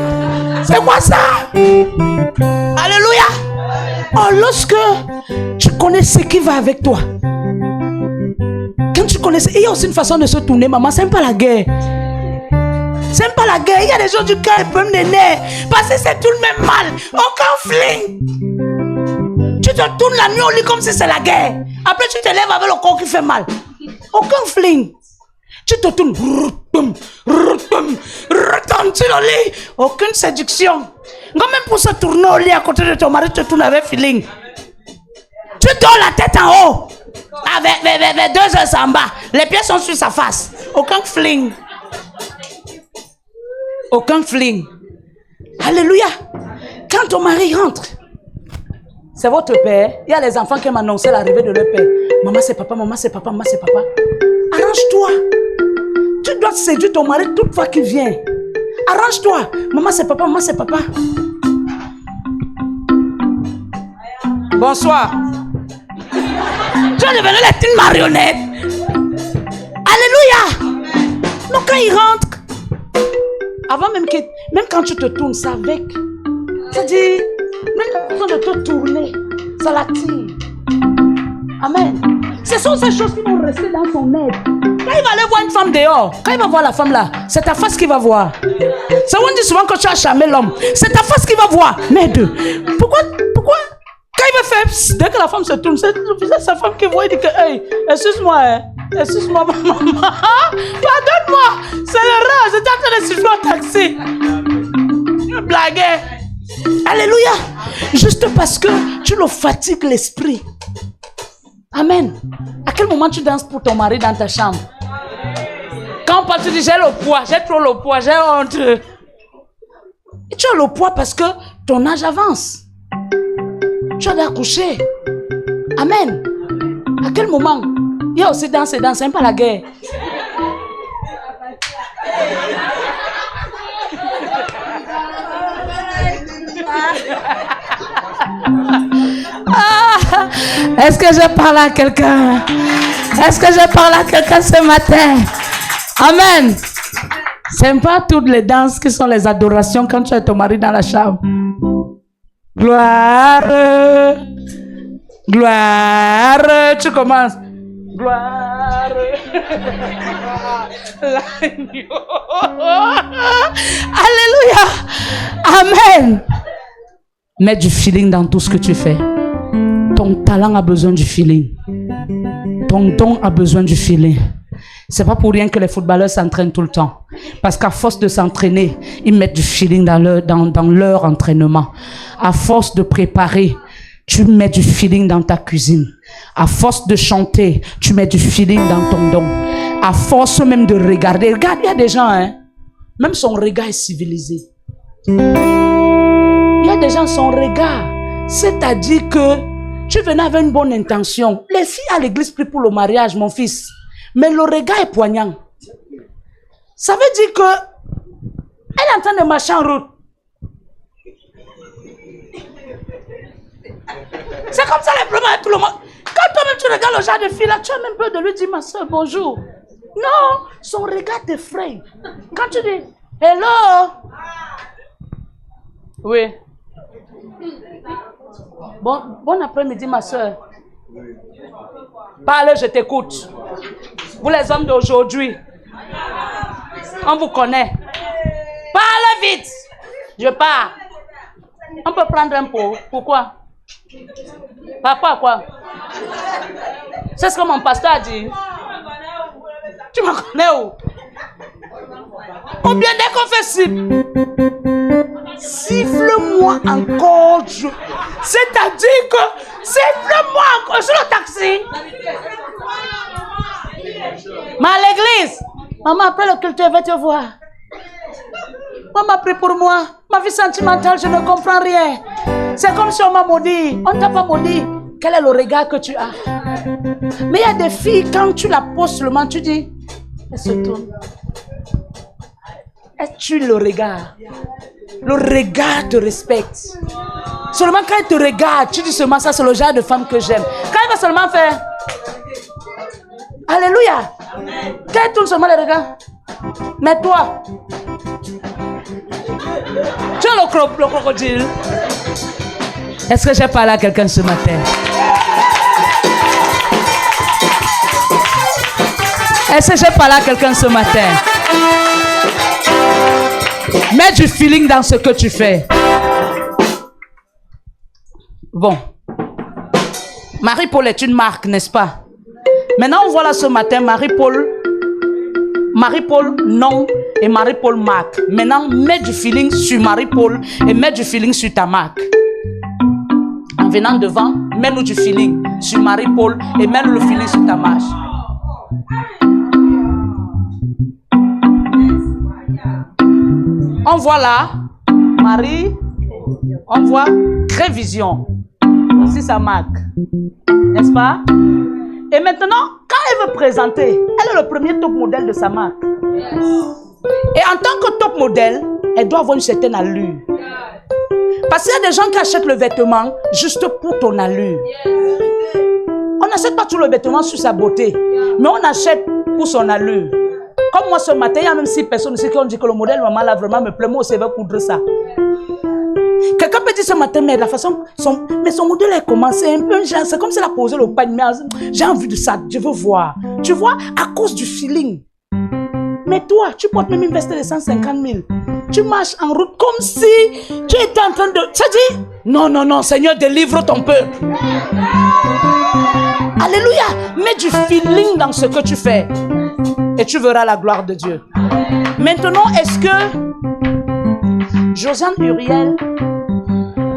C'est quoi ça? Alléluia. Oh, lorsque tu connais ce qui va avec toi, quand tu connais, il y a aussi une façon de se tourner, maman, c'est pas la guerre. C'est pas la guerre. Il y a des gens du cœur qui peuvent me nerfs parce que c'est tout le même mal. Aucun fling. Tu te tournes la nuit au lit comme si c'est la guerre. Après, tu te lèves avec le corps qui fait mal. Aucun fling. Tu te tournes. Retombe sur le lit. Aucune séduction. Même pour se tourner au lit à côté de ton mari, tu te tournes avec feeling. Tu dors la tête en haut. Avec 2 heures en bas. Les pieds sont sur sa face. Aucun fling. Aucun fling. Alléluia. Quand ton mari rentre, c'est votre père. Il y a les enfants qui m'annonçaient l'arrivée de leur père. Maman, c'est papa, maman, c'est papa, maman, c'est papa. Arrange-toi. Tu dois séduire ton mari toute fois qu'il vient. Arrange-toi. Maman, c'est papa, maman, c'est papa. Bonsoir. Tu es devenu la petite marionnette. Alléluia. Donc quand il rentre, avant même quand tu te tournes, c'est avec. C'est-à-dire, même quand de te tourner, ça l'attire. Amen. Ce sont ces choses qui vont rester dans son aide. Quand il va aller voir une femme dehors, quand il va voir la femme là, c'est ta face qu'il va voir. Ça on dit souvent que tu as charmé l'homme. C'est ta face qu'il va voir. Mais pourquoi quand il va faire, dès que la femme se tourne, c'est sa femme qui voit, il dit que, hey, excuse-moi, hein. Excuse-moi, maman. Pardonne-moi. C'est l'erreur. J'étais en train de siffler au taxi. Je blaguais. Alléluia. Juste parce que tu le fatigues l'esprit. Amen. À quel moment tu danses pour ton mari dans ta chambre? Quand tu dis j'ai le poids, j'ai trop le poids, j'ai honte. Et tu as le poids parce que ton âge avance. Tu as accouché. Amen. À quel moment? Il y a aussi danse, c'est pas la guerre. Est-ce que je parle à quelqu'un? Est-ce que je parle à quelqu'un ce matin? Amen. C'est pas toutes les danses qui sont les adorations quand tu as ton mari dans la chambre. Gloire. Gloire. Tu commences. Gloire. Alléluia. Amen. Mets du feeling dans tout ce que tu fais. Ton talent a besoin du feeling. Ton don a besoin du feeling. C'est pas pour rien que les footballeurs s'entraînent tout le temps. Parce qu'à force de s'entraîner, ils mettent du feeling dans leur entraînement. À force de préparer, tu mets du feeling dans ta cuisine. À force de chanter, tu mets du feeling dans ton don. À force même de regarder. Regarde, il y a des gens, hein, même son regard est civilisé. Il y a des gens, son regard, c'est-à-dire que Tu venais avec une bonne intention. Les filles à l'église prient pour le mariage, mon fils. Mais le regard est poignant. Ça veut dire que elle est en train de marcher en route. C'est comme ça les problèmes avec tout le monde. Quand toi-même tu regardes le genre de fille là, tu as même peur de lui dire ma soeur bonjour. Non, son regard t'effraie. Quand tu dis hello. Oui. Bon après-midi ma soeur. Parle, je t'écoute. Vous les hommes d'aujourd'hui, on vous connaît. Parle vite. Je pars. On peut prendre un pot. Pourquoi? Papa, quoi? C'est ce que mon pasteur a dit. Tu me connais où? Ou bien dès qu'on fait siffle-moi encore. C'est-à-dire que siffle-moi encore sur le taxi. Mais à l'église, maman après le culte va te voir. Maman prie pour moi. Ma vie sentimentale, je ne comprends rien. C'est comme si on m'a maudit. On ne t'a pas maudit. Quel est le regard que tu as? Mais il y a des filles, quand tu la poses seulement, tu dis, elle se tourne. Elle tue le regard. Le regard te respecte. Seulement quand elle te regarde, tu dis seulement ça, c'est le genre de femme que j'aime. Quand elle va seulement faire, alléluia. Quand elle tourne seulement le regard, mais toi, tu as le crocodile. Est-ce que j'ai parlé à quelqu'un ce matin? Est-ce que j'ai parlé à quelqu'un ce matin? Mets du feeling dans ce que tu fais. Bon. Marie-Paul est une marque, n'est-ce pas? Maintenant, on voit là ce matin Marie-Paul, non, et Marie-Paul marque. Maintenant, mets du feeling sur Marie-Paul et mets du feeling sur ta marque. En venant devant, mets-nous du feeling sur Marie-Paul et mets-nous le feeling sur ta marche. On voit là, Marie, on voit Crévision. C'est sa marque. N'est-ce pas? Et maintenant, quand elle veut présenter, elle est le premier top modèle de sa marque. Et en tant que top modèle, elle doit avoir une certaine allure. Parce qu'il y a des gens qui achètent le vêtement juste pour ton allure. On n'achète pas tout le vêtement sur sa beauté, mais on achète pour son allure. Comme moi ce matin, il y a même 6 personnes ici qui ont dit que le modèle maman là vraiment me plaît, moi aussi je vais coudre ça. Quelqu'un peut dire ce matin, mais la façon, mais son modèle a commencé un peu, c'est comme si elle a posé le panier, j'ai envie de ça, je veux voir. Tu vois, à cause du feeling. Mais toi, tu portes même une veste de 150 000. Tu marches en route comme si tu étais en train de... Tu as dit, non, non, non, Seigneur, délivre ton peuple. Alléluia. Mets du feeling dans ce que tu fais. Et tu verras la gloire de Dieu. Maintenant, est-ce que Josiane Uriel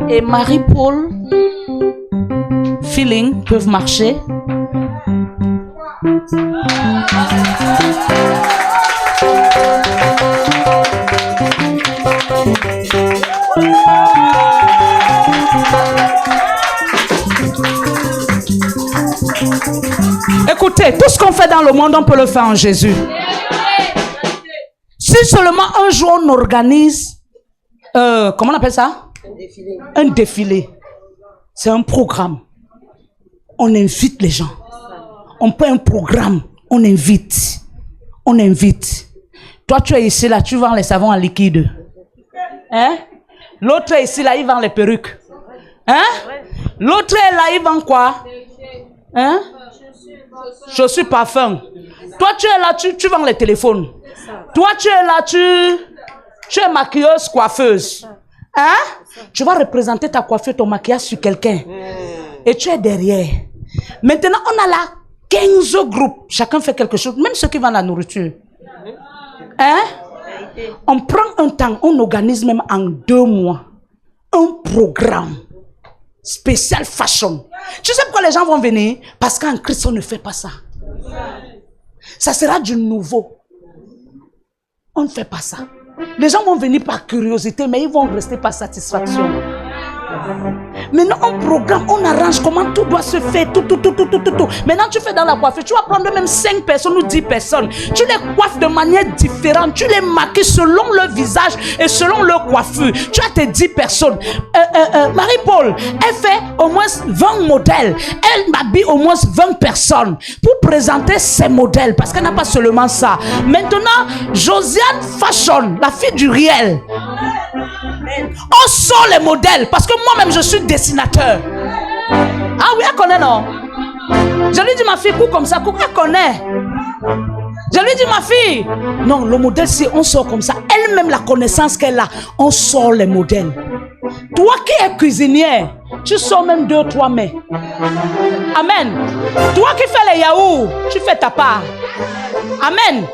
et Marie-Paul feeling peuvent marcher? Écoutez, tout ce qu'on fait dans le monde, on peut le faire en Jésus. Si seulement un jour on organise, comment on appelle ça? Un défilé. C'est un programme. On invite les gens. On fait un programme. On invite. On invite. Toi, tu es ici, là, tu vends les savons en liquide. Hein? L'autre est ici, là, il vend les perruques. Hein? L'autre est là, il vend quoi? Hein? Chaussures, parfum. Toi, tu es là, tu vends les téléphones. Toi, tu es là, tu es maquilleuse, coiffeuse. Hein? Tu vas représenter ta coiffure, ton maquillage sur quelqu'un. Et tu es derrière. Maintenant, on a là 15 groupes. Chacun fait quelque chose, même ceux qui vendent la nourriture. Hein? On prend un temps, on organise même en 2 mois un programme spécial fashion. Tu sais pourquoi les gens vont venir? Parce qu'en Christ, on ne fait pas ça. Ça sera du nouveau. On ne fait pas ça. Les gens vont venir par curiosité, mais ils vont rester par satisfaction. Maintenant, on programme, on arrange comment tout doit se faire, tout. Maintenant, tu fais dans la coiffure, tu vas prendre même 5 personnes ou 10 personnes. Tu les coiffes de manière différente, tu les maquilles selon leur visage et selon leur coiffure. Tu as tes 10 personnes. Marie-Paul, elle fait au moins 20 modèles. Elle m'habille au moins 20 personnes pour présenter ses modèles, parce qu'elle n'a pas seulement ça. Maintenant, Josiane Fashion, la fille du réel. On sort les modèles, parce que moi-même je suis dessinateur. Ah oui, elle connaît, non? Je lui dis, ma fille, coupe comme ça, coupe, elle connaît. Je lui dis, ma fille, non, le modèle, c'est on sort comme ça. Elle-même, la connaissance qu'elle a, on sort les modèles. Toi qui es cuisinière, tu sors même 2-3 mets. Amen. Toi qui fais les yaourts, tu fais ta part. Amen.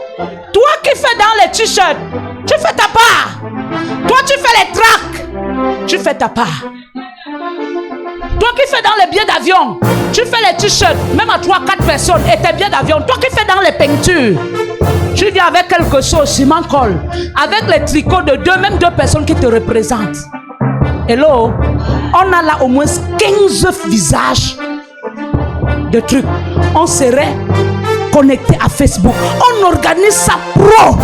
Toi qui fais dans les t-shirts, tu fais ta part. Toi tu fais les tracts, tu fais ta part. Toi qui fais dans les billets d'avion, tu fais les t-shirts, même à 3-4 personnes et tes billets d'avion. Toi qui fais dans les peintures, tu viens avec quelque chose, ciment colle, avec les tricots de 2, même 2 personnes qui te représentent. Hello, on a là au moins 15 visages de trucs. On serait connecté à Facebook. On organise ça pro.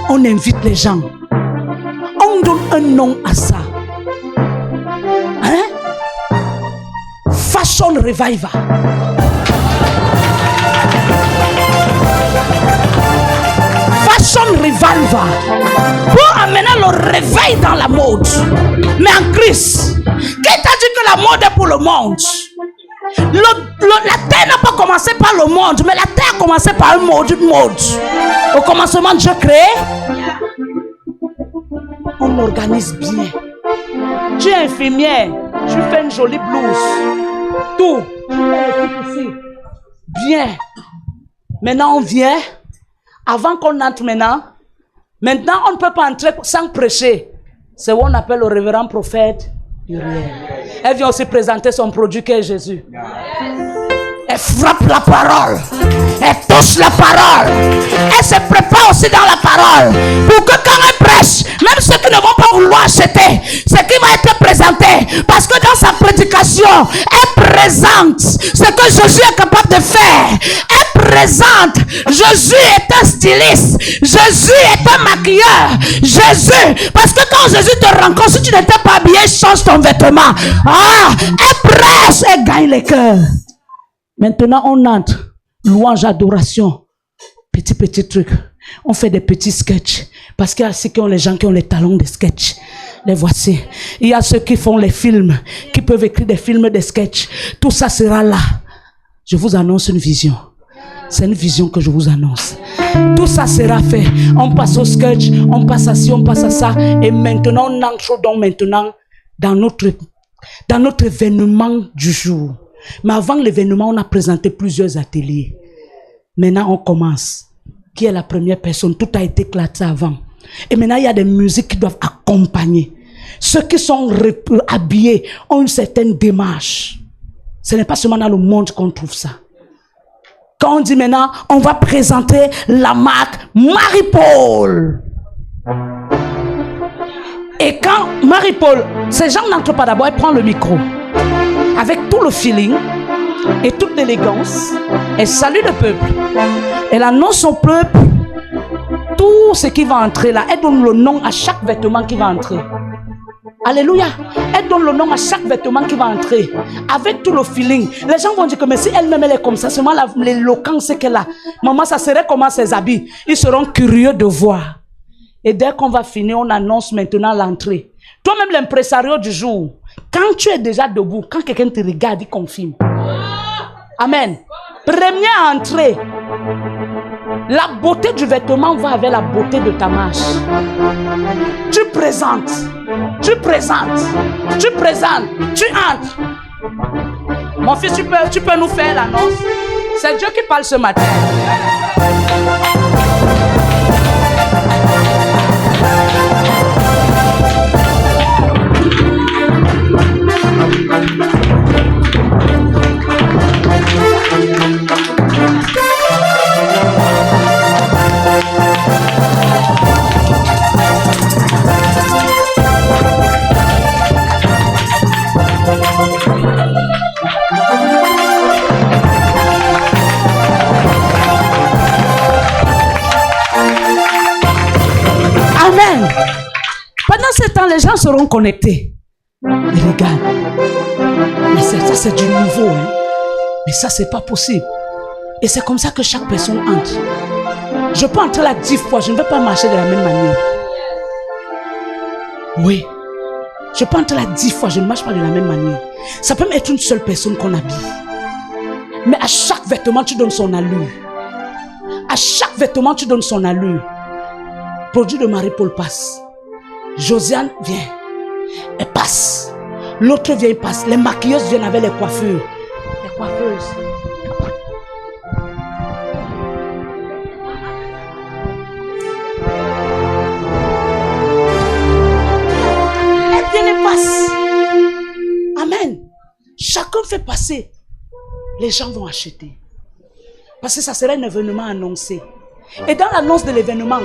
On invite les gens. On donne un nom à ça. Hein? Fashion Revival. Fashion Revival. Pour amener le réveil dans la mode. Mais en Christ. Qui t'a dit que la mode est pour le monde? La terre n'a pas commencé par le monde, mais la terre a commencé par une mode. Au commencement, Dieu créé. On organise bien. Tu es infirmière, tu fais une jolie blouse. Tout. Ici. Bien. Maintenant, on vient. Avant qu'on entre maintenant on ne peut pas entrer sans prêcher. C'est what on appelle le révérend prophète. Elle vient aussi présenter son produit qui est Jésus. Elle frappe la parole. Elle touche la parole. Elle se prépare aussi dans la parole. Pour que quand elle prêche, même ceux qui ne vont pas vouloir acheter, ce qui va être présenté. Parce que dans sa prédication, elle présente ce que Jésus est capable de faire. Elle présente. Jésus est un styliste. Jésus est un maquilleur. Jésus. Parce que quand Jésus te rencontre, si tu n'étais pas habillé, change ton vêtement. Elle prêche. Elle gagne les cœurs. Maintenant, on entre. Louange, adoration. Petit truc. On fait des petits sketchs. Parce qu'il y a ceux qui ont les gens qui ont les talents de sketch. Les voici. Il y a ceux qui font les films. Qui peuvent écrire des films, des sketchs. Tout ça sera là. Je vous annonce une vision. C'est une vision que je vous annonce. Tout ça sera fait. On passe au sketch. On passe à ci, on passe à ça. Et maintenant, on entre donc maintenant dans notre événement du jour. Mais avant l'événement, on a présenté plusieurs ateliers. Maintenant, on commence. Qui est la première personne? Tout a été éclaté avant. Et maintenant, il y a des musiques qui doivent accompagner. Ceux qui sont habillés ont une certaine démarche. Ce n'est pas seulement dans le monde qu'on trouve ça. Quand on dit maintenant, on va présenter la marque Marie-Paul. Et quand Marie-Paul, ces gens n'entrent pas d'abord, elle prend le micro. Avec tout le feeling et toute l'élégance, elle salue le peuple. Elle annonce au peuple tout ce qui va entrer là. Elle donne le nom à chaque vêtement qui va entrer. Alléluia. Elle donne le nom à chaque vêtement qui va entrer. Avec tout le feeling. Les gens vont dire que mais si elle-même elle est comme ça, seulement l'éloquence qu'elle a. Maman, ça serait comment ses habits? Ils seront curieux de voir. Et dès qu'on va finir, on annonce maintenant l'entrée. Toi-même l'impresario du jour. Quand tu es déjà debout, quand quelqu'un te regarde, il confirme. Amen. Première entrée. La beauté du vêtement va avec la beauté de ta marche. Tu présentes. Tu entres. Mon fils, tu peux nous faire l'annonce. C'est Dieu qui parle ce matin. les gens seront connectés. Et regarde. Mais ça, c'est du nouveau. Hein. Mais ça, c'est pas possible. Et c'est comme ça que chaque personne entre. Je peux entrer là 10 fois, je ne vais pas marcher de la même manière. Oui. Je peux entrer là 10 fois, je ne marche pas de la même manière. Ça peut même être une seule personne qu'on habille. Mais à chaque vêtement, tu donnes son allure. À chaque vêtement, tu donnes son allure. Produit de Marie-Paul passe. Josiane vient. Elle passe. L'autre vient, il passe. Les maquilleuses viennent avec les coiffeurs. Les coiffeuses. Elle vient et passe. Amen. Chacun fait passer. Les gens vont acheter. Parce que ça sera un événement annoncé. Et dans l'annonce de l'événement,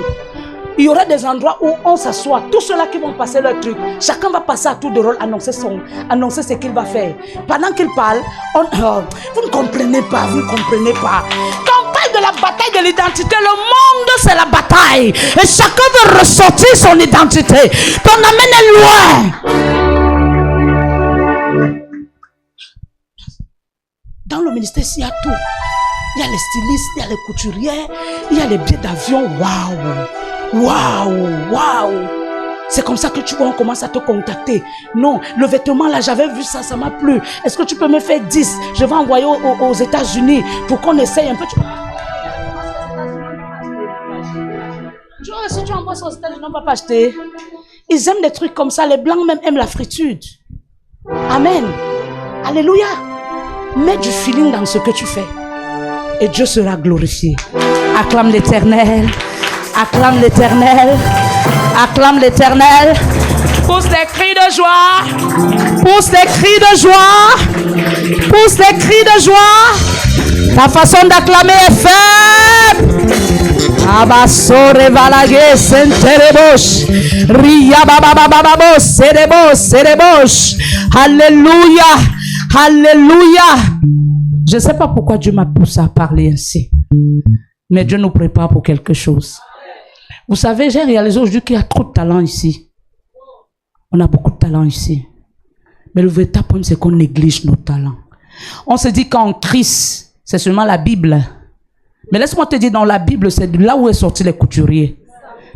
il y aura des endroits où on s'assoit. Tous ceux-là qui vont passer leur truc, chacun va passer à tour de rôle, annoncer ce qu'il va faire. Pendant qu'il parle, vous ne comprenez pas, vous ne comprenez pas. Quand on parle de la bataille de l'identité, le monde c'est la bataille. Et chacun veut ressortir son identité. Ton amène est loin. Dans le ministère, il y a tout. Il y a les stylistes, il y a les couturières, il y a les billets d'avion. Waouh! Waouh! Waouh! C'est comme ça que tu vois, on commence à te contacter. Non, le vêtement là, j'avais vu ça, ça m'a plu. Est-ce que tu peux me faire 10? Je vais envoyer aux États-Unis pour qu'on essaye un peu. Tu vois, si tu envoies ça aux États-Unis, on ne va pas acheter. Ils aiment des trucs comme ça. Les Blancs même aiment la fritude. Amen. Alléluia. Mets du feeling dans ce que tu fais. Et Dieu sera glorifié. Acclame l'Éternel. Acclame l'Éternel. Acclame l'Éternel. Pousse des cris de joie. Pousse des cris de joie. Pousse des cris de joie. Ta façon d'acclamer est faible. Abasore valage senterebosh. Ria bababababos. Serebosh. Alléluia. Alléluia. Je ne sais pas pourquoi Dieu m'a poussé à parler ainsi. Mais Dieu nous prépare pour quelque chose. Vous savez, j'ai réalisé aujourd'hui qu'il y a trop de talent ici. On a beaucoup de talent ici. Mais le véritable problème, c'est qu'on néglige nos talents. On se dit qu'en Christ, c'est seulement la Bible. Mais laisse-moi te dire, dans la Bible, c'est de là où est sorti les couturiers.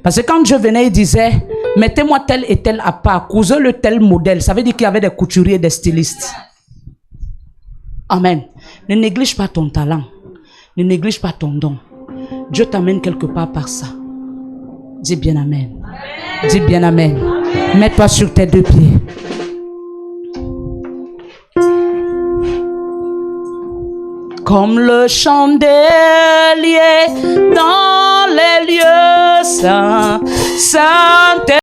Parce que quand Dieu venait, il disait, mettez-moi tel et tel à part, cousez le tel modèle. Ça veut dire qu'il y avait des couturiers et des stylistes. Amen. Ne néglige pas ton talent. Ne néglige pas ton don. Dieu t'amène quelque part par ça. Dis bien amen. Dis bien amen. Mets-toi sur tes deux pieds. Comme le chandelier dans les lieux saints, saints.